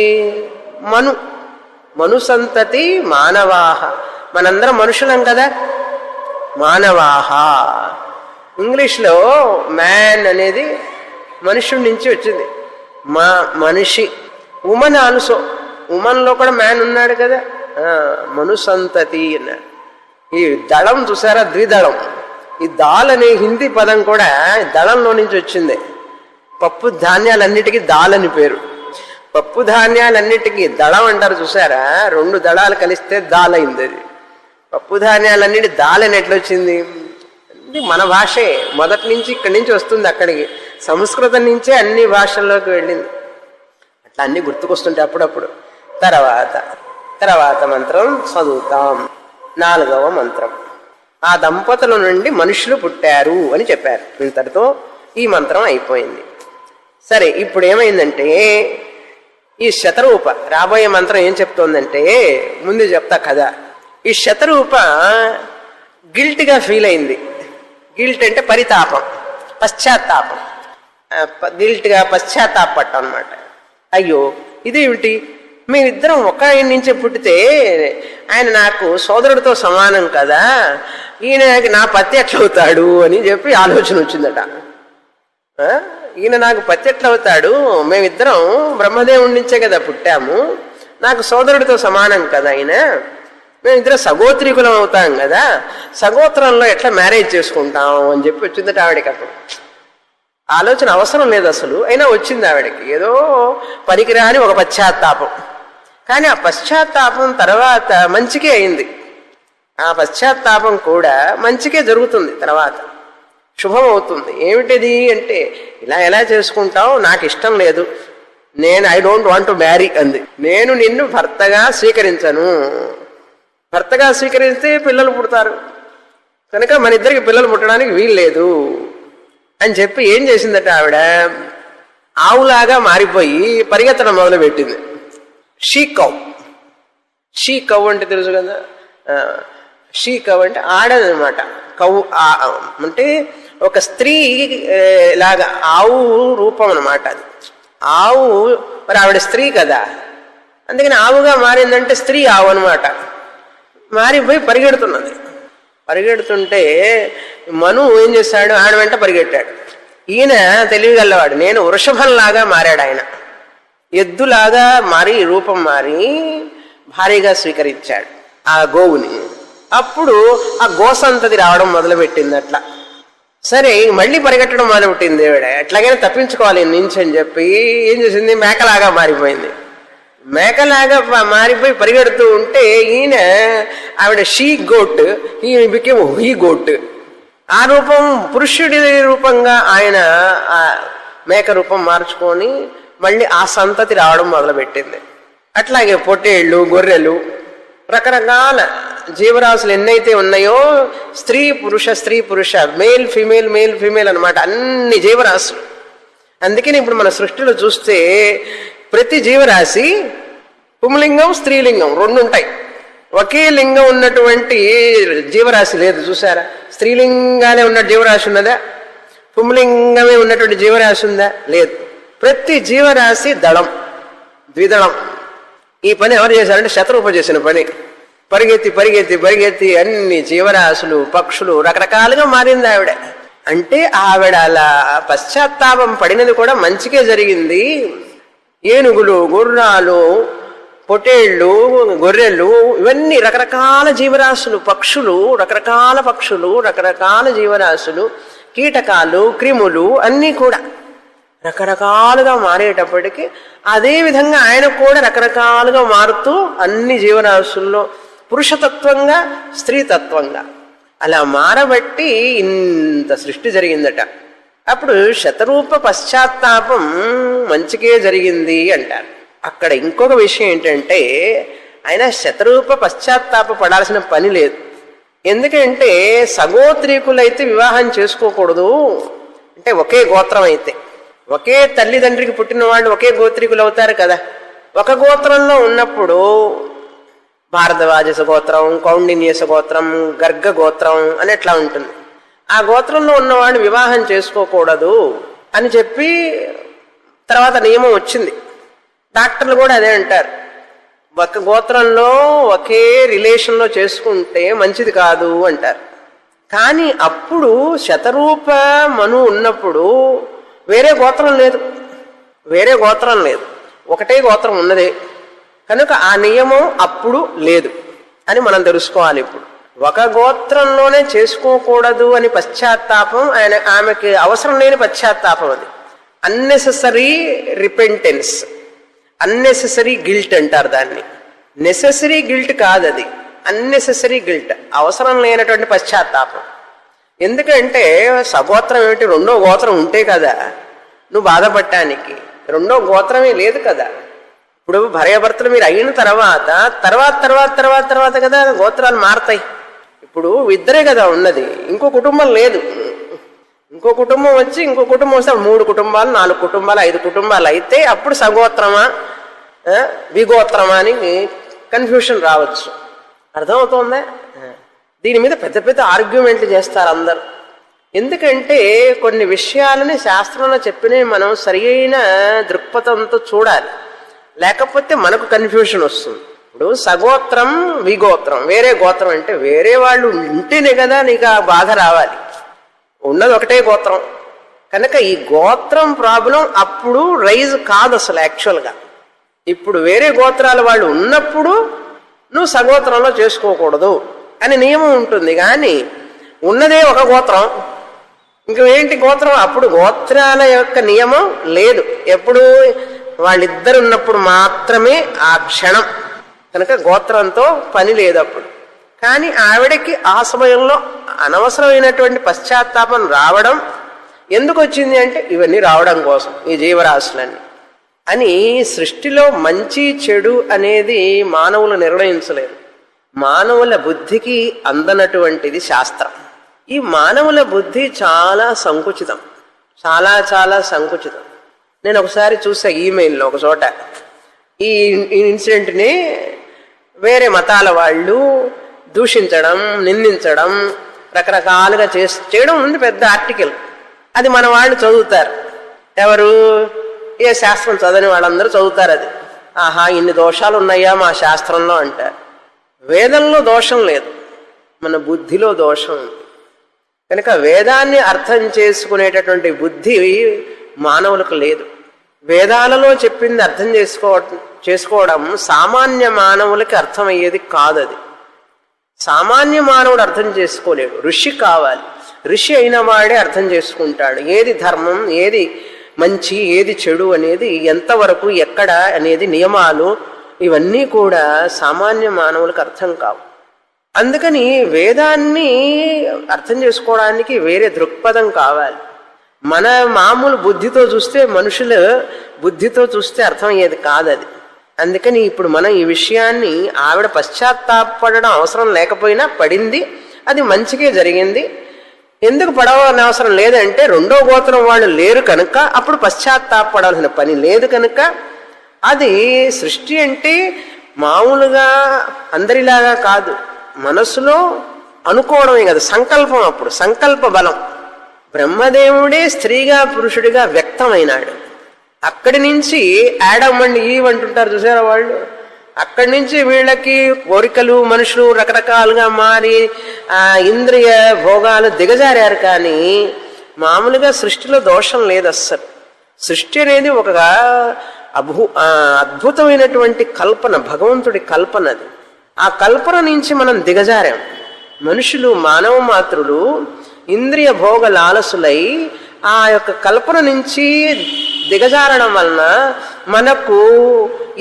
మను సంతతి మానవాహ. మనందరం మనుషులం కదా, మానవాహ. ఇంగ్లీష్లో మ్యాన్ అనేది మనుషుడి నుంచి వచ్చింది. మనిషి. ఉమన్ ఆల్సో, ఉమన్లో కూడా మ్యాన్ ఉన్నాడు కదా, మను సంతతి అన్నాడు. ఈ దళం చూసారా, ద్విదళం. ఈ దాల్ అనే హిందీ పదం కూడా దళంలో నుంచి వచ్చింది. పప్పు ధాన్యాలన్నిటికీ దాల్ అని పేరు. పప్పు ధాన్యాలన్నిటికీ దళం అంటారు చూసారా, రెండు దళాలు కలిస్తే దాల్ అయింది. అది పప్పు ధాన్యాలన్నిటి దాల్ అని ఎట్లా వచ్చింది? ఇది మన భాషే, మొదటి నుంచి ఇక్కడి నుంచి వస్తుంది అక్కడికి. సంస్కృతం నుంచే అన్ని భాషల్లోకి వెళ్ళింది. అట్లా అన్ని గుర్తుకొస్తుంటే అప్పుడప్పుడు. తర్వాత మంత్రం చదువుతాం. 4వ మంత్రం. ఆ దంపతుల నుండి మనుషులు పుట్టారు అని చెప్పారు. ఇంతటితో ఈ మంత్రం అయిపోయింది. సరే, ఇప్పుడు ఏమైందంటే ఈ శతరూప రాబోయే మంత్రం ఏం చెప్తోందంటే, ముందు చెప్తా కదా. ఈ శతరూప గిల్ట్గా ఫీల్ అయింది. గిల్ట్ అంటే పరితాపం, పశ్చాత్తాపం. గిల్ట్గా పశ్చాత్తాపట్టం అనమాట. అయ్యో ఇదేమిటి, మేమిద్దరం ఒక ఆయన నుంచే పుట్టితే ఆయన నాకు సోదరుడితో సమానం కదా, ఈయన నా పతి ఎట్లవుతాడు అని చెప్పి ఆలోచన వచ్చిందట. ఈయన నాకు పతి ఎట్లవుతాడు, మేమిద్దరం బ్రహ్మదేవుడి నుంచే కదా పుట్టాము, నాకు సోదరుడితో సమానం కదా ఆయన, మేమిద్దరం సగోత్రీకులం అవుతాం కదా, సగోత్రంలో ఎట్లా మ్యారేజ్ చేసుకుంటాం అని చెప్పి వచ్చిందట ఆవిడకి. అప్పుడు ఆలోచన అవసరం లేదు అసలు, అయినా వచ్చింది ఆవిడకి. ఏదో పనికిరాని ఒక పశ్చాత్తాపం. కానీ ఆ పశ్చాత్తాపం తర్వాత మంచికే అయింది. ఆ పశ్చాత్తాపం కూడా మంచికే జరుగుతుంది, తర్వాత శుభం అవుతుంది. ఏమిటిది అంటే, ఇలా ఎలా చేసుకుంటావు, నాకు ఇష్టం లేదు, I don't want to marry అంది. నేను నిన్ను భర్తగా స్వీకరించను. భర్తగా స్వీకరిస్తే పిల్లలు పుడతారు కనుక మన ఇద్దరికి పిల్లలు పుట్టడానికి వీలు లేదు అని చెప్పి ఏం చేసిందట ఆవిడ, ఆవులాగా మారిపోయి పరిగెత్తడం మొదలుపెట్టింది. షీ కౌ అంటే తెలుసు కదా, షీ కౌ అంటే ఆడదనమాట. కౌ అంటే ఒక స్త్రీ లాగా ఆవు రూపం అనమాట అది. ఆవు మరి ఆవిడ స్త్రీ కదా, అందుకని ఆవుగా మారిందంటే స్త్రీ ఆవు అనమాట. మారిపోయి పరిగెడుతున్నది. పరిగెడుతుంటే మను ఏం చేశాడు, ఆడ వెంట పరిగెట్టాడు. ఈయన తెలివిగలవాడు, నేను వృషభంలాగా మారాడు. ఆయన ఎద్దులాగా మారి రూపం మారి భారీగా స్వీకరించాడు ఆ గోవుని. అప్పుడు ఆ గోసంతతి రావడం మొదలుపెట్టింది. అట్లా సరే మళ్ళీ పరిగెట్టడం మొదలుపెట్టింది. ఎట్లాగైనా తప్పించుకోవాలి నుంచి అని చెప్పి ఏం చేసింది, మేకలాగా మారిపోయింది. మేకలాగా మారిపోయి పరిగెడుతూ ఉంటే ఈయన ఆవిడ she goat, he became he goat. ఆ రూపం పురుషుడి రూపంగా ఆయన ఆ మేక రూపం మార్చుకొని మళ్ళీ ఆ సంతతి రావడం మొదలుపెట్టింది. అట్లాగే పొట్టేళ్ళు, గొర్రెలు, రకరకాల జీవరాశులు ఎన్నైతే ఉన్నాయో, స్త్రీ పురుష, మేల్ ఫిమేల్ అనమాట, అన్ని జీవరాశులు. అందుకని ఇప్పుడు మన సృష్టిలో చూస్తే ప్రతి జీవరాశి పుంలింగం స్త్రీలింగం రెండు ఉంటాయి. ఒకే లింగం ఉన్నటువంటి జీవరాశి లేదు చూసారా. స్త్రీలింగానే ఉన్న జీవరాశి ఉన్నదా, పుంలింగమే ఉన్నటువంటి జీవరాశి ఉందా, లేదు. ప్రతి జీవరాశి దళం, ద్విదళం. ఈ పని ఎవరు చేశారంటే శతరూప చేసిన పని. పరిగెత్తి అన్ని జీవరాశులు, పక్షులు రకరకాలుగా మారింది ఆవిడ. అంటే ఆవిడ అలా పశ్చాత్తాపం పడినది కూడా మంచికే జరిగింది. ఏనుగులు, గుర్రాలు, పొటేళ్ళు, గొర్రెలు, ఇవన్నీ రకరకాల జీవరాశులు, పక్షులు, రకరకాల పక్షులు, రకరకాల జీవరాశులు, కీటకాలు, క్రిములు అన్నీ కూడా రకరకాలుగా మారేటప్పటికీ అదేవిధంగా ఆయన కూడా రకరకాలుగా మారుతూ అన్ని జీవరాశుల్లో పురుషతత్వంగా, స్త్రీతత్వంగా అలా మారబట్టి ఇంత సృష్టి జరిగిందట. అప్పుడు శతరూప పశ్చాత్తాపం మంచికే జరిగింది అంటారు. అక్కడ ఇంకొక విషయం ఏంటంటే ఆయన శతరూప పశ్చాత్తాప పడాల్సిన పని లేదు. ఎందుకంటే సగోత్రీకులైతే వివాహం చేసుకోకూడదు. అంటే ఒకే గోత్రం అయితే, ఒకే తల్లిదండ్రికి పుట్టిన వాళ్ళు ఒకే గోత్రీకులు అవుతారు కదా. ఒక గోత్రంలో ఉన్నప్పుడు భారద్వాజ గోత్రం, కౌండిన్యస గోత్రం, గర్గ గోత్రం అని ఎట్లా ఉంటుంది. ఆ గోత్రంలో ఉన్నవాడు వివాహం చేసుకోకూడదు అని చెప్పి తర్వాత నియమం వచ్చింది. డాక్టర్లు కూడా అదే అంటారు, ఒక గోత్రంలో ఒకే రిలేషన్లో చేసుకుంటే మంచిది కాదు అంటారు. కానీ అప్పుడు శతరూప మను ఉన్నప్పుడు వేరే గోత్రం లేదు, వేరే గోత్రం లేదు, ఒకటే గోత్రం ఉన్నదే కనుక ఆ నియమం అప్పుడు లేదు అని మనం తెలుసుకోవాలి. ఇప్పుడు ఒక గోత్రంలోనే చేసుకోకూడదు అని పశ్చాత్తాపం ఆమెకి అవసరం లేని పశ్చాత్తాపం. అది అన్నెసెసరీ రిపెంటెన్స్, అన్నెసెసరీ గిల్ట్ అంటారు దాన్ని. నెసెసరీ గిల్ట్ కాదు, అది అన్నెసెసరీ గిల్ట్, అవసరం లేనటువంటి పశ్చాత్తాపం. ఎందుకంటే సగోత్రం ఏమిటి, రెండో గోత్రం ఉంటే కదా నువ్వు బాధపడటానికి. రెండో గోత్రమే లేదు కదా. ఇప్పుడు భార్యాభర్తలు మీరు అయిన తర్వాత తర్వాత తర్వాత తర్వాత తర్వాత కదా గోత్రాలు మారతాయి. ఇప్పుడు ఇద్దరే కదా ఉన్నది, ఇంకో కుటుంబం లేదు. ఇంకో కుటుంబం వచ్చి ఇంకో కుటుంబం వస్తే 3 కుటుంబాలు, 4 కుటుంబాలు, 5 కుటుంబాలు అయితే అప్పుడు సగోత్రమా విగోత్రమా అని కన్ఫ్యూషన్ రావచ్చు. అర్థమవుతోందా? దీని మీద పెద్ద పెద్ద ఆర్గ్యుమెంట్లు చేస్తారు అందరు. ఎందుకంటే కొన్ని విషయాలని శాస్త్రంలో చెప్పినవి మనం సరి అయిన దృక్పథంతో చూడాలి, లేకపోతే మనకు కన్ఫ్యూషన్ వస్తుంది. ఇప్పుడు సగోత్రం విగోత్రం, వేరే గోత్రం అంటే వేరే వాళ్ళు ఉంటేనే కదా నీకు ఆ బాధ రావాలి. ఉన్నది ఒకటే గోత్రం కనుక ఈ గోత్రం ప్రాబ్లం అప్పుడు రైజ్ కాదు అసలు యాక్చువల్గా. ఇప్పుడు వేరే గోత్రాల వాళ్ళు ఉన్నప్పుడు నువ్వు సగోత్రంలో చేసుకోకూడదు అని నియమం ఉంటుంది. కానీ ఉన్నదే ఒక గోత్రం, ఇంకేంటి గోత్రం? అప్పుడు గోత్రాల యొక్క నియమం లేదు. ఎప్పుడు వాళ్ళిద్దరు ఉన్నప్పుడు మాత్రమే ఆ క్షణం, కనుక గోత్రంతో పని లేదు అప్పుడు. కానీ ఆవిడకి ఆ సమయంలో అనవసరమైనటువంటి పశ్చాత్తాపం రావడం ఎందుకు వచ్చింది అంటే ఇవన్నీ రావడం కోసం, ఈ జీవరాశులన్నీ అని. సృష్టిలో మంచి చెడు అనేది మానవులు నిర్ణయించలేరు. మానవుల బుద్ధికి అందనటువంటిది శాస్త్రం. ఈ మానవుల బుద్ధి చాలా సంకుచితం, చాలా చాలా సంకుచితం. నేను ఒకసారి చూసా ఈమెయిల్లో ఒక చోట, ఈ ఇన్సిడెంట్ని వేరే మతాల వాళ్ళు దూషించడం, నిందించడం, రకరకాలుగా చేయడం ఉంది పెద్ద ఆర్టికల్. అది మన వాళ్ళు చదువుతారు. ఎవరు? ఏ శాస్త్రం చదవని వాళ్ళందరూ చదువుతారు. అది ఆహా ఇన్ని దోషాలు ఉన్నాయా మా శాస్త్రంలో అంటారు. వేదంలో దోషం లేదు, మన బుద్ధిలో దోషం ఉంది. కనుక వేదాన్ని అర్థం చేసుకునేటటువంటి బుద్ధి మానవులకు లేదు. వేదాలలో చెప్పింది అర్థం చేసుకోవడం సామాన్య మానవులకి అర్థమయ్యేది కాదు. అది సామాన్య మానవుడు అర్థం చేసుకోలేడు, ఋషి కావాలి. ఋషి అయిన వాడే అర్థం చేసుకుంటాడు ఏది ధర్మం, ఏది మంచి, ఏది చెడు అనేది, ఎంతవరకు ఎక్కడ అనేది, నియమాలు ఇవన్నీ కూడా సామాన్య మానవులకు అర్థం కావు. అందుకని వేదాన్ని అర్థం చేసుకోవడానికి వేరే దృక్పథం కావాలి. మన మామూలు బుద్ధితో చూస్తే, మనుషుల బుద్ధితో చూస్తే అర్థమయ్యేది కాదు అది. అందుకని ఇప్పుడు మనం ఈ విషయాన్ని, ఆవిడ పశ్చాత్తాపడడం అవసరం లేకపోయినా పడింది, అది మంచిగా జరిగింది. ఎందుకు పడవని అవసరం లేదంటే రెండో గోత్రం వాళ్ళు లేరు కనుక అప్పుడు పశ్చాత్తాపడాల్సిన పని లేదు కనుక. అది సృష్టి అంటే మామూలుగా అందరిలాగా కాదు, మనసులో అనుకోవడమే కదా, సంకల్పం. అప్పుడు సంకల్ప బలం. బ్రహ్మదేవుడే స్త్రీగా పురుషుడిగా వ్యక్తమైనాడు. అక్కడి నుంచి యాడమ్ అండ్ ఈవ్ అంటుంటారు చూసారా వాళ్ళు, అక్కడి నుంచి వీళ్ళకి కోరికలు, మనుషులు రకరకాలుగా మారి ఆ ఇంద్రియ భోగాలు దిగజారారు. కానీ మామూలుగా సృష్టిలో దోషం లేదు అస్సలు. సృష్టి అనేది ఒక అద్భుతమైనటువంటి కల్పన, భగవంతుడి కల్పన అది. ఆ కల్పన నుంచి మనం దిగజారాం. మనుషులు, మానవ మాతృలు ఇంద్రియ భోగ లాలసులై ఆ యొక్క కల్పన నుంచి దిగజారడం వలన మనకు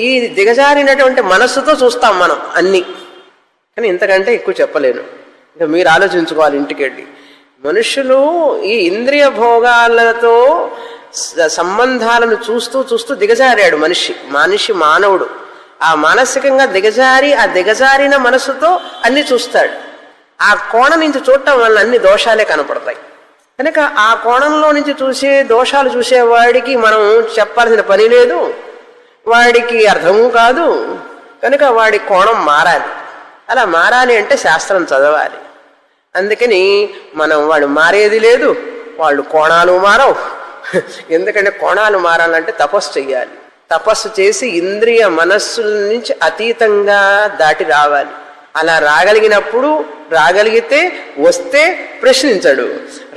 ఈ దిగజారినటువంటి మనస్సుతో చూస్తాం మనం అన్నీ. కానీ ఇంతకంటే ఎక్కువ చెప్పలేను, ఇంకా మీరు ఆలోచించుకోవాలి ఇంటికి వెళ్ళి. మనుషులు ఈ ఇంద్రియ భోగాలతో సంబంధాలను చూస్తూ చూస్తూ దిగజారాడు మానవుడు. ఆ మానసికంగా దిగజారి ఆ దిగజారిన మనసుతో అన్ని చూస్తాడు. ఆ కోణం నుంచి చూడటం వల్ల అన్ని దోషాలే కనపడతాయి. కనుక ఆ కోణంలో నుంచి చూసే దోషాలు చూసేవాడికి మనం చెప్పాల్సిన పని లేదు, వాడికి అర్థము కాదు. కనుక వాడి కోణం మారాలి. అలా మారాలి అంటే శాస్త్రం చదవాలి. అందుకని వాడు మారేది లేదు, వాళ్ళు కోణాలు మారవు. ఎందుకంటే కోణాలు మారాలంటే తపస్సు చెయ్యాలి. తపస్సు చేసి ఇంద్రియ మనస్సుల నుంచి అతీతంగా దాటి రావాలి. అలా రాగలిగితే వస్తే ప్రశ్నించడు,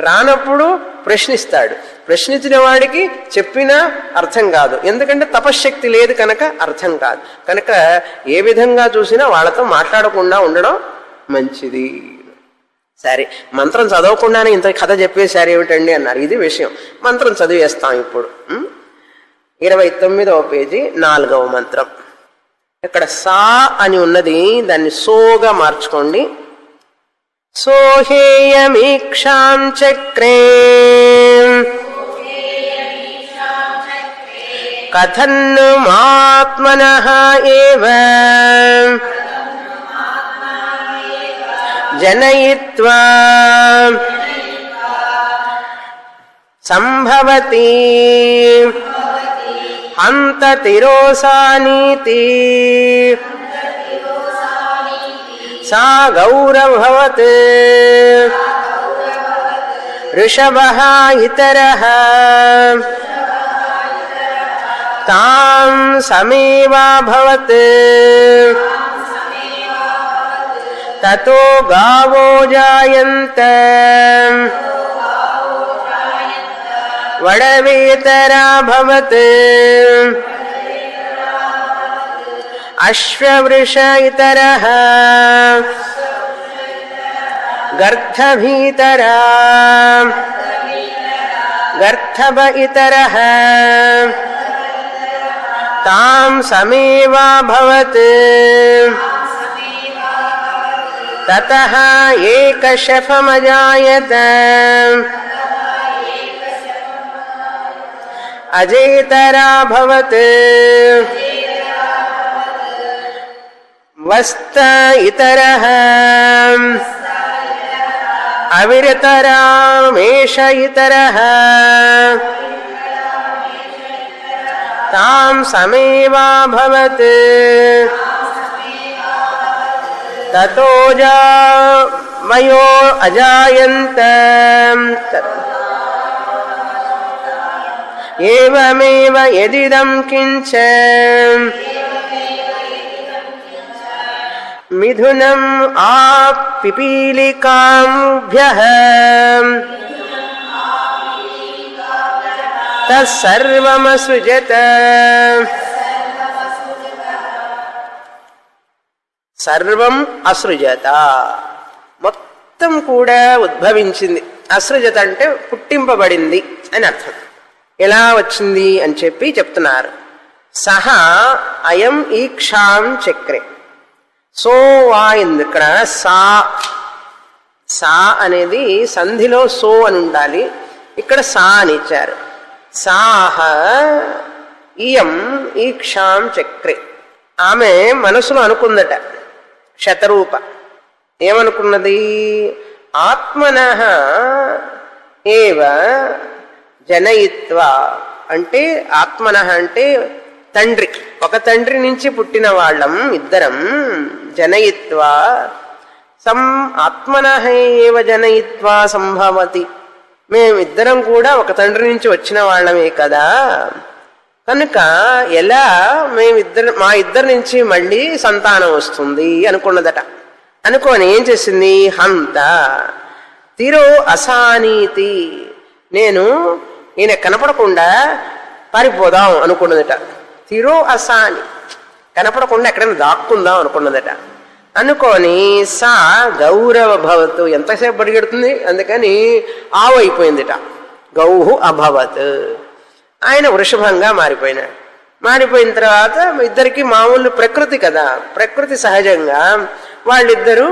రానప్పుడు ప్రశ్నిస్తాడు. ప్రశ్నించిన వాడికి చెప్పినా అర్థం కాదు, ఎందుకంటే తపశ్శక్తి లేదు కనుక అర్థం కాదు. కనుక ఏ విధంగా చూసినా వాళ్ళతో మాట్లాడకుండా ఉండడం మంచిది. సరే, మంత్రం చదవకుండానే ఇంత కథ చెప్పేశారు ఏమిటండి అన్నారు. ఇది విషయం. మంత్రం చదివేస్తాం ఇప్పుడు. 29వ పేజీ 4వ మంత్రం. ఇక్కడ సా అని ఉన్నది, దాన్ని సోగా మార్చుకోండి. సోహేయమీక్షాం చక్రే కథన్ను ఆత్మనః ఏవ జనయిత్వా సంభవతి హంత తిరోసానీతి సా గౌరభవత్ ఋషభః ఇతరః తాం సమేవాభవత్ తతో గావో జాయంత వడవేతరాభవత్ అశ్వవృష ఇతరః గర్ధభీతరా గర్ధభ ఇతరః తాం సమేవాభవత్ తతః ఏకశఫమజాయత అజేతరాభవత్ వస్త ఇతరః అవిరతరామేష ఇతరః తాం సమేవాభవత్ తతోజా మయో అజాయంత ఏవమేవ యదిదం కించ మిథునం ఆపిపీలికాభ్యః తత్సర్వమసృజత. సర్వం అసృజత, మొత్తం కూడా ఉద్భవించింది. అసృజత అంటే పుట్టింపబడింది అని అర్థం. ఎలా వచ్చింది అని చెప్పి చెప్తున్నారు. సహ అయం ఈక్షాం చక్రే. సో వాయింది ఇక్కడ. సా అనేది సంధిలో సో అని ఉండాలి, ఇక్కడ సా అని ఇచ్చారు. సాహ ఇయం ఈక్షాం చక్రే. ఆమె మనసులో అనుకుందట శతరూప. ఏమనుకున్నది? ఆత్మనః ఏవ జనయిత్వా అంటే ఆత్మనః అంటే తండ్రి, ఒక తండ్రి నుంచి పుట్టిన వాళ్ళం ఇద్దరం. జనయిత్వా ఆత్మనః ఏవ జనయిత్వా సంభవతి. మేమిద్దరం కూడా ఒక తండ్రి నుంచి వచ్చిన వాళ్ళమే కదా, కనుక ఎలా మా ఇద్దరి నుంచి మళ్ళీ సంతానం వస్తుంది అనుకున్నదట. అనుకోని ఏం చేసింది? హంత తిరో అసానీతి, నేను ఈయన కనపడకుండా పారిపోదాం అనుకున్నదట. తిరో అసాని, కనపడకుండా ఎక్కడైనా దాక్కుందాం అనుకున్నదట. అనుకొని సా గౌరవ భవతు, ఎంతసేపు పరిగెడుతుంది, అందుకని ఆవు అయిపోయిందిట. గౌహు అభవత్, ఆయన వృషభంగా మారిపోయినాడు. మారిపోయిన తర్వాత ఇద్దరికి మామూలు ప్రకృతి కదా, ప్రకృతి సహజంగా వాళ్ళిద్దరూ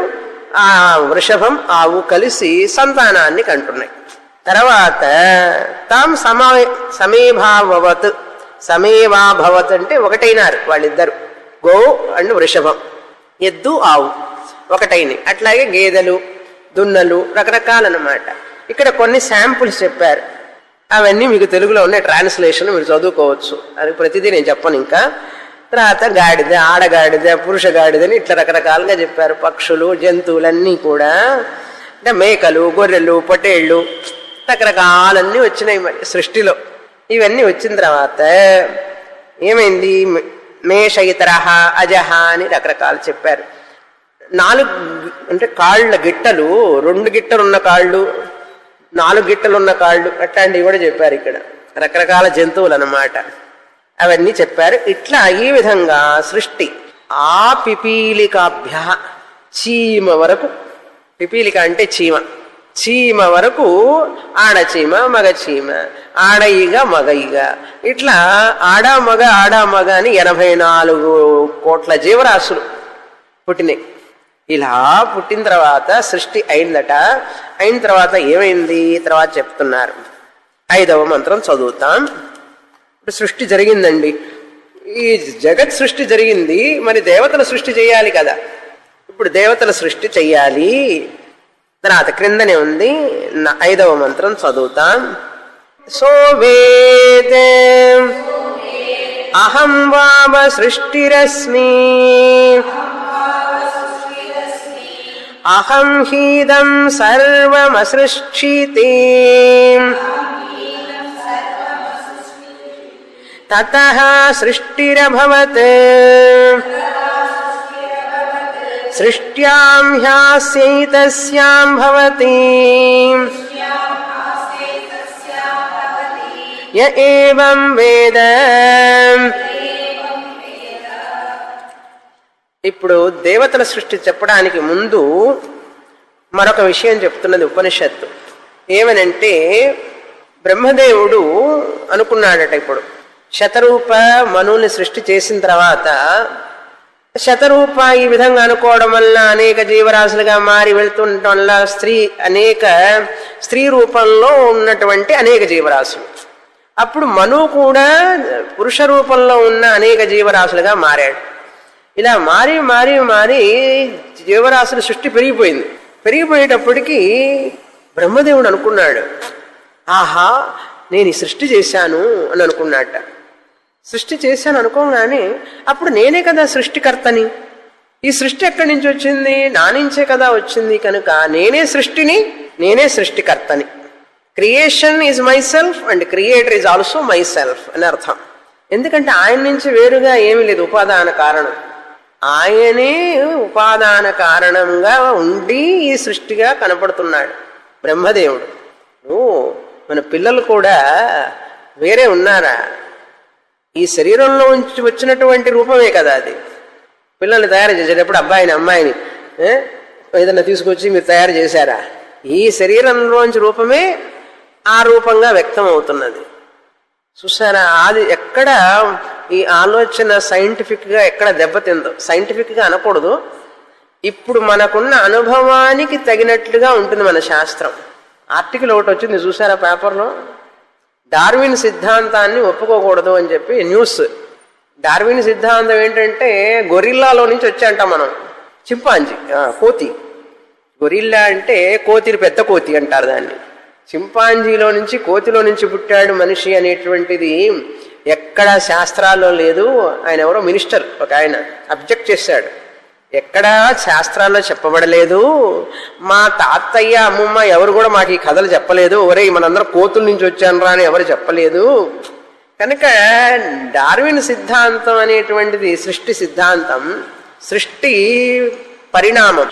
ఆ వృషభం ఆవు కలిసి సంతానాన్ని కంటున్నాయి. తర్వాత తాం సమేభావత్, సమేవాభవత్ అంటే ఒకటైనారు వాళ్ళిద్దరు. గో అండ్ వృషభం, ఎద్దు ఆవు ఒకటైనవి. అట్లాగే గేదెలు, దున్నలు రకరకాలన్నమాట. ఇక్కడ కొన్ని శాంపుల్స్ చెప్పారు, అవన్నీ మీకు తెలుగులో ఉన్నాయి, ట్రాన్స్లేషన్ మీరు చదువుకోవచ్చు. అది ప్రతిదీ నేను చెప్పను. ఇంకా తర్వాత గాడిద, ఆడగాడిద, పురుష గాడిదని ఇట్లా రకరకాలుగా చెప్పారు. పక్షులు, జంతువులన్నీ కూడా, అంటే మేకలు, గొర్రెలు, పొటేళ్ళు రకరకాలన్నీ వచ్చినాయి మరి సృష్టిలో. ఇవన్నీ వచ్చిన తర్వాత ఏమైంది, మేషయితరహ అజహ అని రకరకాలు చెప్పారు. 4 అంటే కాళ్ళ గిట్టలు, 2 గిట్టలున్న కాళ్ళు, 4 గిట్టలున్న కాళ్ళు, అట్లాంటివి కూడా చెప్పారు. ఇక్కడ రకరకాల జంతువులు అన్నమాట, అవన్నీ చెప్పారు. ఇట్లా ఈ విధంగా సృష్టి ఆ పిపీలికాభ్య, చీమ వరకు, పిపీలిక అంటే చీమ, చీమ వరకు ఆడచీమ, మగ చీమ, ఆడయిగ మగయిగ, ఇట్లా ఆడా మగ అని 84 కోట్ల జీవరాశులు పుట్టినాయి. ఇలా పుట్టిన తర్వాత సృష్టి అయిందట. అయిన తర్వాత ఏమైంది తర్వాత చెప్తున్నారు. 5వ మంత్రం చదువుతాం. ఇప్పుడు సృష్టి జరిగిందండి, ఈ జగత్ సృష్టి జరిగింది, మరి దేవతల సృష్టి చేయాలి కదా. ఇప్పుడు దేవతల సృష్టి చెయ్యాలి. తర్వాత క్రిందనే ఉంది, 5వ మంత్రం చదువుతాం. సోవేదే అహం వామ సృష్టిరస్మి అహం హీదం సర్వమసృష్టితే తతః సృష్టిరభవత్ సృష్ట్యాం హ్యాస్యైతస్యాం భవతి య ఏవం వేద. ఇప్పుడు దేవతల సృష్టి చెప్పడానికి ముందు మరొక విషయం చెప్తున్నది ఉపనిషత్తు. ఏమనంటే బ్రహ్మదేవుడు అనుకున్నాడట, ఇప్పుడు శతరూప మనువుని సృష్టి చేసిన తర్వాత శతరూప ఈ విధంగా అనుకోవడం వల్ల అనేక జీవరాశులుగా మారి వెళ్తుండటం వల్ల స్త్రీ రూపంలో ఉన్నటువంటి అనేక జీవరాశులు, అప్పుడు మనువు కూడా పురుష రూపంలో ఉన్న అనేక జీవరాశులుగా మారాడు. ఇలా మారి మారి మారి జీవరాశుల సృష్టి పెరిగిపోయింది. పెరిగిపోయేటప్పటికీ బ్రహ్మదేవుడు అనుకున్నాడు, ఆహా నేను ఈ సృష్టి చేశాను అని అనుకున్నాట. సృష్టి చేశాను అనుకోగానే అప్పుడు నేనే కదా సృష్టికర్తని, ఈ సృష్టి ఎక్కడి నుంచి వచ్చింది, నా నుంచే కదా వచ్చింది, కనుక నేనే సృష్టిని, నేనే సృష్టికర్తని. Creation is my self and creator is also my self అని అర్థం. ఎందుకంటే ఆయన నుంచి వేరుగా ఏమీ లేదు, ఉపాదాన కారణం. ఆయనే ఉపాదాన కారణంగా ఉండి ఈ సృష్టిగా కనపడుతున్నాడు బ్రహ్మదేవుడు. మన పిల్లలు కూడా వేరే ఉన్నారా, ఈ శరీరంలో నుంచి వచ్చినటువంటి రూపమే కదా అది. పిల్లల్ని తయారు చేసేటప్పుడు అబ్బాయిని అమ్మాయిని ఏదైనా తీసుకొచ్చి మీరు తయారు చేశారా, ఈ శరీరంలోంచి రూపమే ఆ రూపంగా వ్యక్తం అవుతున్నది. చూసారా, అది ఎక్కడ ఈ ఆలోచన సైంటిఫిక్గా ఎక్కడ దెబ్బతిందో. సైంటిఫిక్గా అనకూడదు, ఇప్పుడు మనకున్న అనుభవానికి తగినట్లుగా ఉంటుంది మన శాస్త్రం. ఆర్టికల్ ఒకటి వచ్చింది చూసారా పేపర్లో, డార్విన్ సిద్ధాంతాన్ని ఒప్పుకోకూడదు అని చెప్పి న్యూస్. డార్విన్ సిద్ధాంతం ఏంటంటే గొరిల్లాలో నుంచి వచ్చాంటాం మనం, చింపాంజీ, కోతి. గొరిల్లా అంటే కోతి, పెద్ద కోతి అంటారు దాన్ని. చింపాంజీలో నుంచి, కోతిలో నుంచి పుట్టాడు మనిషి అనేటువంటిది ఎక్కడా శాస్త్రాల్లో లేదు. ఆయన ఎవరో మినిస్టర్ ఒక ఆయన అబ్జెక్ట్ చేశాడు, ఎక్కడా శాస్త్రాల్లో చెప్పబడలేదు, మా తాతయ్య అమ్మమ్మ ఎవరు కూడా మాకు ఈ కథలు చెప్పలేదు, ఒరే మనందరం కోతుల నుంచి వచ్చానురా అని ఎవరు చెప్పలేదు. కనుక డార్విన్ సిద్ధాంతం అనేటువంటిది సృష్టి సిద్ధాంతం, సృష్టి పరిణామం.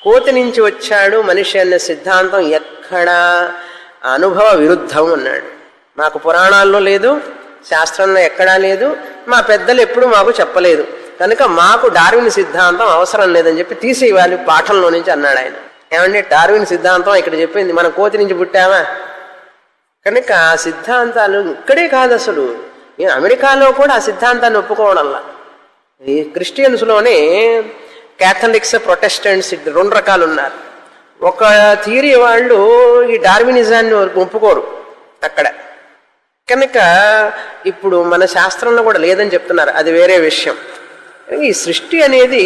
కోతి నుంచి వచ్చాడు మనిషి అనే సిద్ధాంతం ఎక్కడా అనుభవ విరుద్ధం అన్నాడు. మాకు పురాణాల్లో లేదు, శాస్త్రంలో ఎక్కడా లేదు, మా పెద్దలు ఎప్పుడు మాకు చెప్పలేదు, కనుక మాకు డార్విన్ సిద్ధాంతం అవసరం లేదని చెప్పి తీసేయాలి పాఠంలో నుంచి అన్నాడు ఆయన. ఏమంటే డార్విన్ సిద్ధాంతం ఇక్కడ చెప్పింది, మనం కోతి నుంచి పుట్టామా? కనుక ఆ సిద్ధాంతాలు ఇక్కడే కాదు, అసలు అమెరికాలో కూడా ఆ సిద్ధాంతాన్ని ఒప్పుకోవడంలా. ఈ క్రిస్టియన్స్లోనే క్యాథలిక్స్, ప్రొటెస్టెంట్స్ 2 రకాలు ఉన్నారు. ఒక థియరీ వాళ్ళు ఈ డార్వినిజాన్ని ఒప్పుకోరు అక్కడ. కనుక ఇప్పుడు మన శాస్త్రంలో కూడా లేదని చెప్తున్నారు, అది వేరే విషయం. ఈ సృష్టి అనేది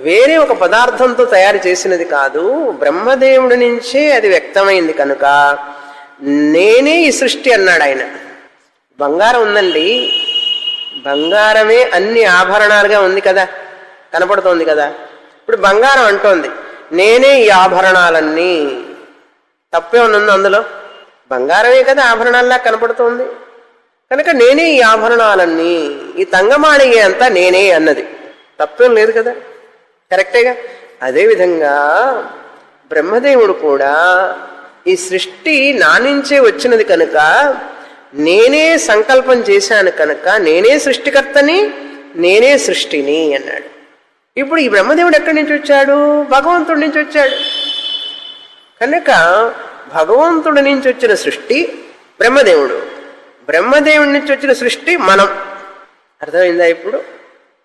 వేరే ఒక పదార్థంతో తయారు చేసినది కాదు, బ్రహ్మదేవుడి నుంచే అది వ్యక్తమైంది. కనుక నేనే ఈ సృష్టి అన్నాడు ఆయన. బంగారం ఉందండి, బంగారమే అన్ని ఆభరణాలుగా ఉంది కదా, కనపడుతోంది కదా. ఇప్పుడు బంగారం అంటోంది నేనే ఈ ఆభరణాలన్నీ. తప్పే ఉన్నది అందులో? బంగారమే కదా ఆభరణాల్లా కనపడుతోంది. కనుక నేనే ఈ ఆభరణాలన్నీ, ఈ తంగమాళిగే అంతా నేనే అన్నది. తప్పేం లేదు కదా, కరెక్టేగా. అదేవిధంగా బ్రహ్మదేవుడు కూడా ఈ సృష్టి నా నుంచే వచ్చినది కనుక నేనే సంకల్పం చేశాను కనుక నేనే సృష్టికర్తని, నేనే సృష్టిని అన్నాడు. ఇప్పుడు ఈ బ్రహ్మదేవుడు ఎక్కడి నుంచి వచ్చాడు? భగవంతుడి నుంచి వచ్చాడు. కనుక భగవంతుడి నుంచి వచ్చిన సృష్టి బ్రహ్మదేవుడు, బ్రహ్మదేవుడి నుంచి వచ్చిన సృష్టి మనం. అర్థమైందా ఇప్పుడు?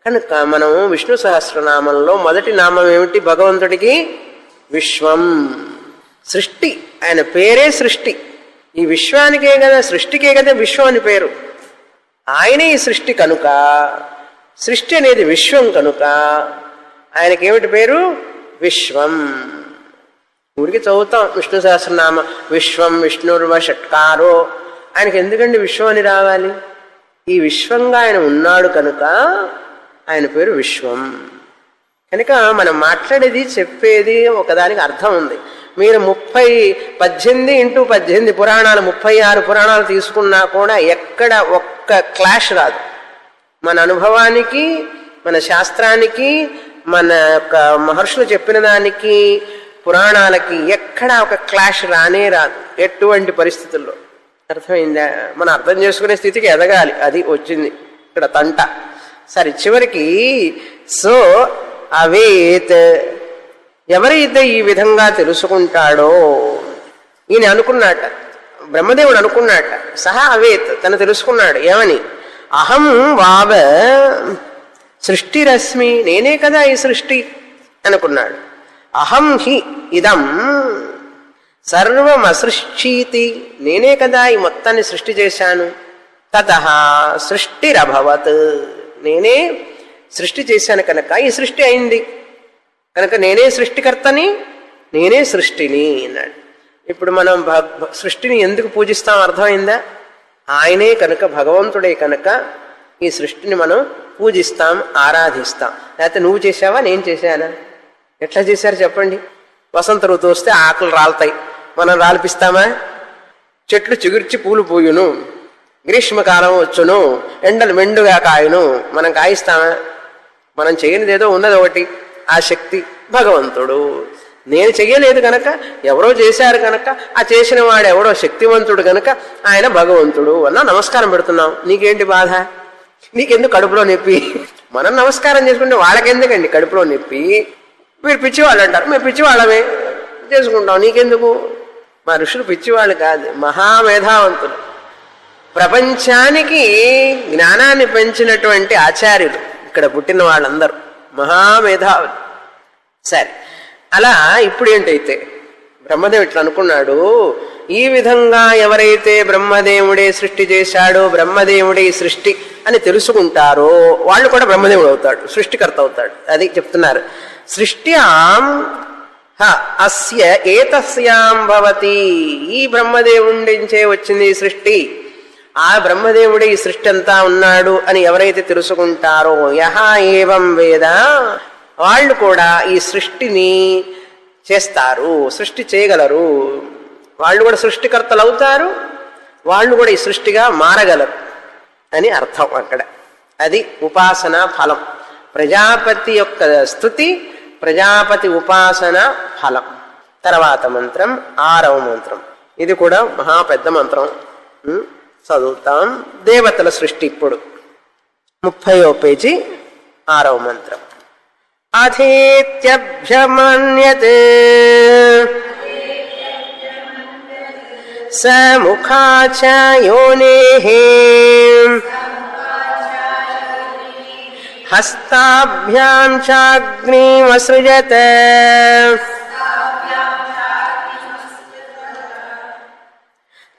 కనుక మనం విష్ణు సహస్రనామంలో మొదటి నామం ఏమిటి భగవంతుడికి? విశ్వం. సృష్టి, ఆయన పేరే సృష్టి. ఈ విశ్వానికే కదా, సృష్టికే కదా విశ్వం అని పేరు. ఆయనే ఈ సృష్టి కనుక, సృష్టి అనేది విశ్వం కనుక ఆయనకేమిటి పేరు? విశ్వం. ఊరికి చదువుతాం విష్ణు సహస్రనామ, విశ్వం విష్ణుర్వ షట్కారో. ఆయనకి ఎందుకండి విశ్వం అని రావాలి? ఈ విశ్వంగా ఆయన ఉన్నాడు కనుక ఆయన పేరు విశ్వం. కనుక మనం మాట్లాడేది, చెప్పేది ఒకదానికి అర్థం ఉంది. మీరు 18 పురాణాలు, 36 పురాణాలు తీసుకున్నా కూడా ఎక్కడ ఒక్క క్లాష్ రాదు. మన అనుభవానికి, మన శాస్త్రానికి, మన యొక్క మహర్షులు చెప్పిన దానికి, పురాణాలకి ఎక్కడా ఒక క్లాష్ రానే రాదు ఎటువంటి పరిస్థితుల్లో. అర్థమైందా? మనం అర్థం చేసుకునే స్థితికి ఎదగాలి, అది వచ్చింది ఇక్కడ తంట. సరే, చివరికి సో అవేత్, ఎవరైతే ఈ విధంగా తెలుసుకుంటాడో, ఈయన అనుకున్నాట, బ్రహ్మదేవుడు అనుకున్నాట, సహా అవేత్, తను తెలుసుకున్నాడు. ఏమని? అహం వావ సృష్టిరశ్మి, నేనే కదా ఈ సృష్టి అనుకున్నాడు. అహం హి ఇదం సర్వమసృష్టీతి, నేనే కదా ఈ మొత్తాన్ని సృష్టి చేశాను. తతః సృష్టిరభవత్, నేనే సృష్టి చేశాను కనుక ఈ సృష్టి అయింది. కనుక నేనే సృష్టికర్తని, నేనే సృష్టిని అన్నాడు. ఇప్పుడు మనం సృష్టిని ఎందుకు పూజిస్తాం అర్థమైందా? ఆయనే కనుక, భగవంతుడే కనుక ఈ సృష్టిని మనం పూజిస్తాం, ఆరాధిస్తాం. లేకపోతే నువ్వు చేశావా, నేను చేశానా? ఎట్లా చేశారు చెప్పండి? వసంత ఋతువు వస్తే ఆకులు రాలుతాయి, మనం రాల్పిస్తామా? చెట్లు చిగుర్చి పూలు పూయును, గ్రీష్మకాలం వచ్చును, ఎండలు మెండుగా కాయును, మనం కాయిస్తామా? మనం చేయనిదేదో ఉన్నది ఒకటి, ఆ శక్తి భగవంతుడు. నేను చెయ్యలేదు కనుక, ఎవరో చేశారు కనుక, ఆ చేసిన వాడు ఎవరో శక్తివంతుడు కనుక ఆయన భగవంతుడు అన్నా నమస్కారం పెడుతున్నాం. నీకేంటి బాధ? నీకెందుకు కడుపులో నొప్పి? మనం నమస్కారం చేసుకుంటే వాళ్ళకెందుకండి కడుపులో నొప్పి? మీరు పిచ్చివాళ్ళు అంటారు, మేము పిచ్చివాళ్ళమే చేసుకుంటాం, నీకెందుకు? మా ఋషులు పిచ్చివాళ్ళు కాదు, మహామేధావంతులు. ప్రపంచానికి జ్ఞానాన్ని పెంచినటువంటి ఆచార్యులు ఇక్కడ పుట్టిన వాళ్ళందరూ మహామేధావులు. సరే, అలా ఇప్పుడు ఏంటైతే బ్రహ్మదేవుడు ఇట్లా అనుకున్నాడు, ఈ విధంగా ఎవరైతే బ్రహ్మదేవుడే సృష్టి చేశాడో, బ్రహ్మదేవుడే సృష్టి అని తెలుసుకుంటారో వాళ్ళు కూడా బ్రహ్మదేవుడు అవుతాడు, సృష్టికర్త అవుతాడు. అది చెప్తున్నారు. సృష్ట్యాం అస్య ఏతస్యాం భవతి, ఈ బ్రహ్మదేవుడించే వచ్చింది ఈ సృష్టి, ఆ బ్రహ్మదేవుడే ఈ సృష్టి అంతా ఉన్నాడు అని ఎవరైతే తెలుసుకుంటారో, యహ ఏవం వేద, వాళ్ళు కూడా ఈ సృష్టిని చేస్తారు, సృష్టి చేయగలరు. వాళ్ళు కూడా సృష్టికర్తలు అవుతారు, వాళ్ళు కూడా ఈ సృష్టిగా మారగలరు అని అర్థం అక్కడ. అది ఉపాసన ఫలం. ప్రజాపతి యొక్క స్తుతి, ప్రజాపతి ఉపాసన ఫలం. తర్వాత మంత్రం 6వ మంత్రం. ఇది కూడా మహా పెద్ద మంత్రం. చదువుతాం. దేవతల సృష్టి ఇప్పుడు 30వ పేజీ 6వ మంత్రం. అథేత్యభ్యమన్యతే స ముఖాచ యోనేః హస్తాభ్యాం చాగ్నిమసృజత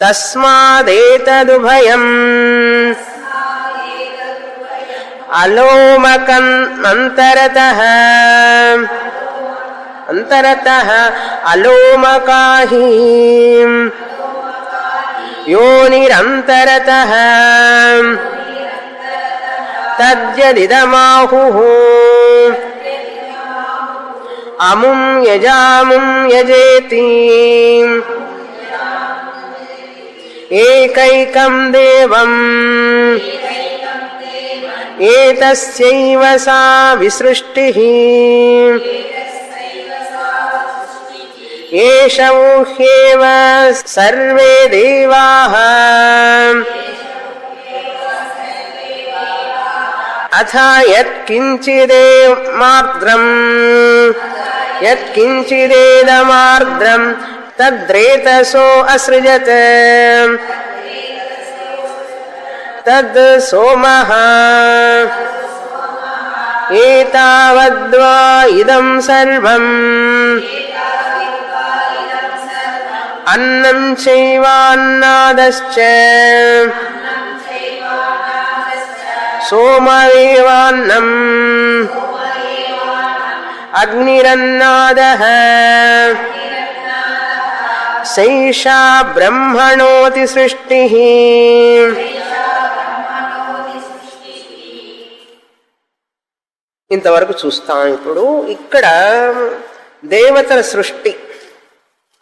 తస్మాదేతదుభయం అలోమకం అంతరతః అలోమకాహి యోనిరంతరతః తద్యదిదమాహుః అముం యజాముం యజేతి ఏకైకం దేవం ఏతస్యైవ సా విసృష్టిః ఏష ఊహ్యేవ సర్వే దేవాః అథ యత్కించిదేదమార్ద్రం తద్రేతసో అసృజత్ తద్ సోమః ఏతావద్వా ఇదం సర్వం అన్నం చైవాన్నాదశ్చ సోమయేవాన్నం అగ్నిరన్నాదః సైషా బ్రహ్మణోతి సృష్టిః. ఇంతవరకు చూస్తాం. ఇప్పుడు ఇక్కడ దేవతల సృష్టి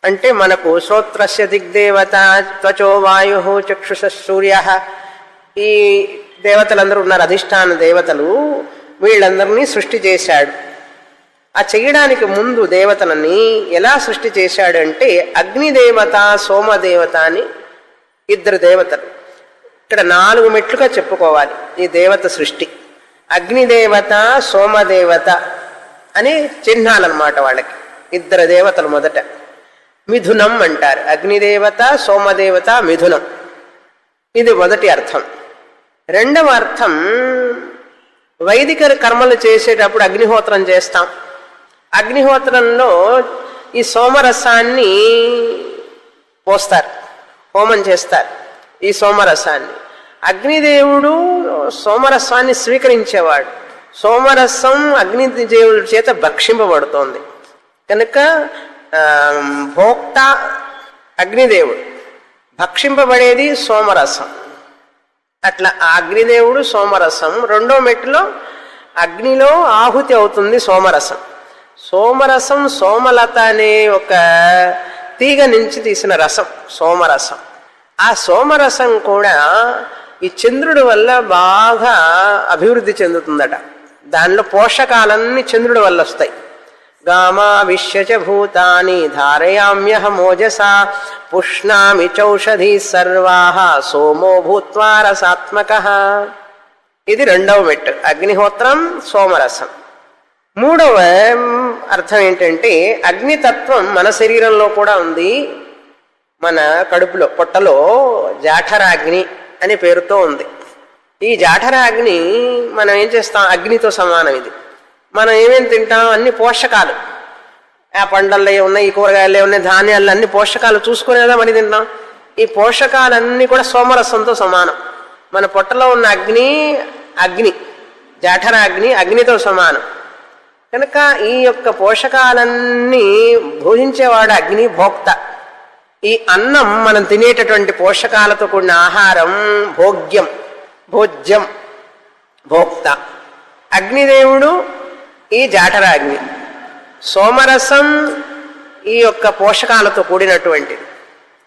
అంటే మనకు శ్రోత్రస్య దిగ్దేవత, త్వచో వాయు, చక్షుష సూర్య, ఈ దేవతలందరూ ఉన్నారు, అధిష్టాన దేవతలు. వీళ్ళందరినీ సృష్టి చేశాడు. ఆ చేయడానికి ముందు దేవతలని ఎలా సృష్టి చేశాడు అంటే అగ్నిదేవత, సోమదేవత అని ఇద్దరు దేవతలు. ఇక్కడ 4 మెట్లుగా చెప్పుకోవాలి ఈ దేవత సృష్టి. అగ్నిదేవత, సోమదేవత అని చిహ్నాలన్నమాట వాళ్ళకి. ఇద్దరు దేవతలు. మొదట మిథునం అంటారు. అగ్నిదేవత, సోమదేవత, మిథునం. ఇది మొదటి అర్థం. రెండవ అర్థం, వైదిక కర్మలు చేసేటప్పుడు అగ్నిహోత్రం చేస్తాం. అగ్నిహోత్రంలో ఈ సోమరసాన్ని పోస్తారు, హోమం చేస్తారు. ఈ సోమరసాన్ని అగ్నిదేవుడు సోమరసాన్ని స్వీకరించేవాడు. సోమరసం అగ్నిదేవుడి చేత భక్షింపబడుతోంది కనుక భోక్త అగ్నిదేవుడు, భక్షింపబడేది సోమరసం. అట్లా ఆ అగ్నిదేవుడు సోమరసం. రెండో మెట్టులో అగ్నిలో ఆహుతి అవుతుంది సోమరసం. సోమరసం సోమలత అనే ఒక తీగ నుంచి తీసిన రసం సోమరసం. ఆ సోమరసం కూడా ఈ చంద్రుడి వల్ల బాగా అభివృద్ధి చెందుతుందట. దానిలో పోషకాలన్నీ చంద్రుడి వల్ల వస్తాయి. గామావిశ్యచ భూతాని ధారయామ్యహమోజసా పుష్ణామి చౌషధీ సర్వాః సోమో భూత్వా రసాత్మకః. ఇది రెండవ మెట్టు, అగ్నిహోత్రం, సోమరసం. మూడవ అర్థం ఏంటంటే అగ్నితత్వం మన శరీరంలో కూడా ఉంది. మన కడుపులో, పొట్టలో జాఠరాగ్ని అనే పేరుతో ఉంది. ఈ జాఠరాగ్ని మనం ఏం చేస్తాం, అగ్నితో సమానం. ఇది మనం ఏమేమి తింటాం, అన్ని పోషకాలు. ఆ పండ్లల్లో ఉన్నాయి, ఈ కూరగాయలు ఉన్నాయి, ధాన్యాల్లో అన్ని పోషకాలు చూసుకునేదా మరి తింటాం. ఈ పోషకాలన్నీ కూడా సోమరసంతో సమానం. మన పొట్టలో ఉన్న అగ్ని జాఠరాగ్ని అగ్నితో సమానం కనుక ఈ యొక్క పోషకాలన్నీ భోజించేవాడు అగ్ని భోక్త. ఈ అన్నం మనం తినేటటువంటి పోషకాలతో కూడిన ఆహారం భోగ్యం, భోజ్యం, భోక్త. అగ్నిదేవుడు ఈ జాఠరాగ్ని, సోమరసం ఈ యొక్క పోషకాలతో కూడినటువంటిది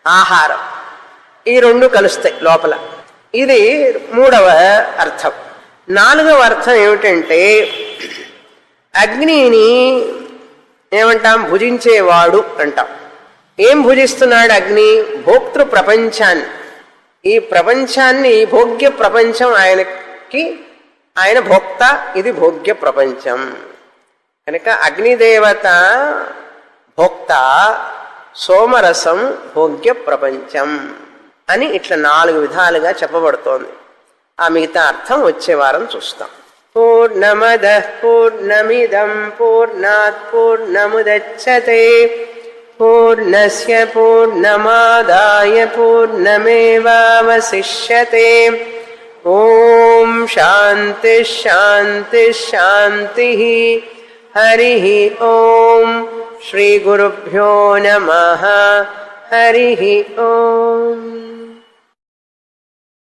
ఆహారం. ఈ రెండు కలుస్తాయి లోపల. ఇది మూడవ అర్థం. నాలుగవ అర్థం ఏమిటంటే అగ్నిని ఏమంటాం, భుజించేవాడు అంటాం. ఏం భుజిస్తున్నాడు అగ్ని? భోక్తృ ప్రపంచాన్ని. ఈ ప్రపంచాన్ని, భోగ్య ప్రపంచం ఆయనకి, ఆయన భోక్త, ఇది భోగ్య ప్రపంచం. కనుక అగ్నిదేవత భోక్త, సోమరసం భోగ్య ప్రపంచం అని ఇట్లా 4 విధాలుగా చెప్పబడుతోంది. ఆ మిగతా అర్థం వచ్చే వారం చూస్తాం. పూర్ణమదః పూర్ణమిదం పూర్ణాత్ పూర్ణముదచ్యతే పూర్ణస్య పూర్ణమాదాయ పూర్ణమేవావశిష్యతే. ఓం శాంతి శాంతి శాంతి. హరి ఓం. శ్రీ గురుభ్యో నమః. హరి ఓం.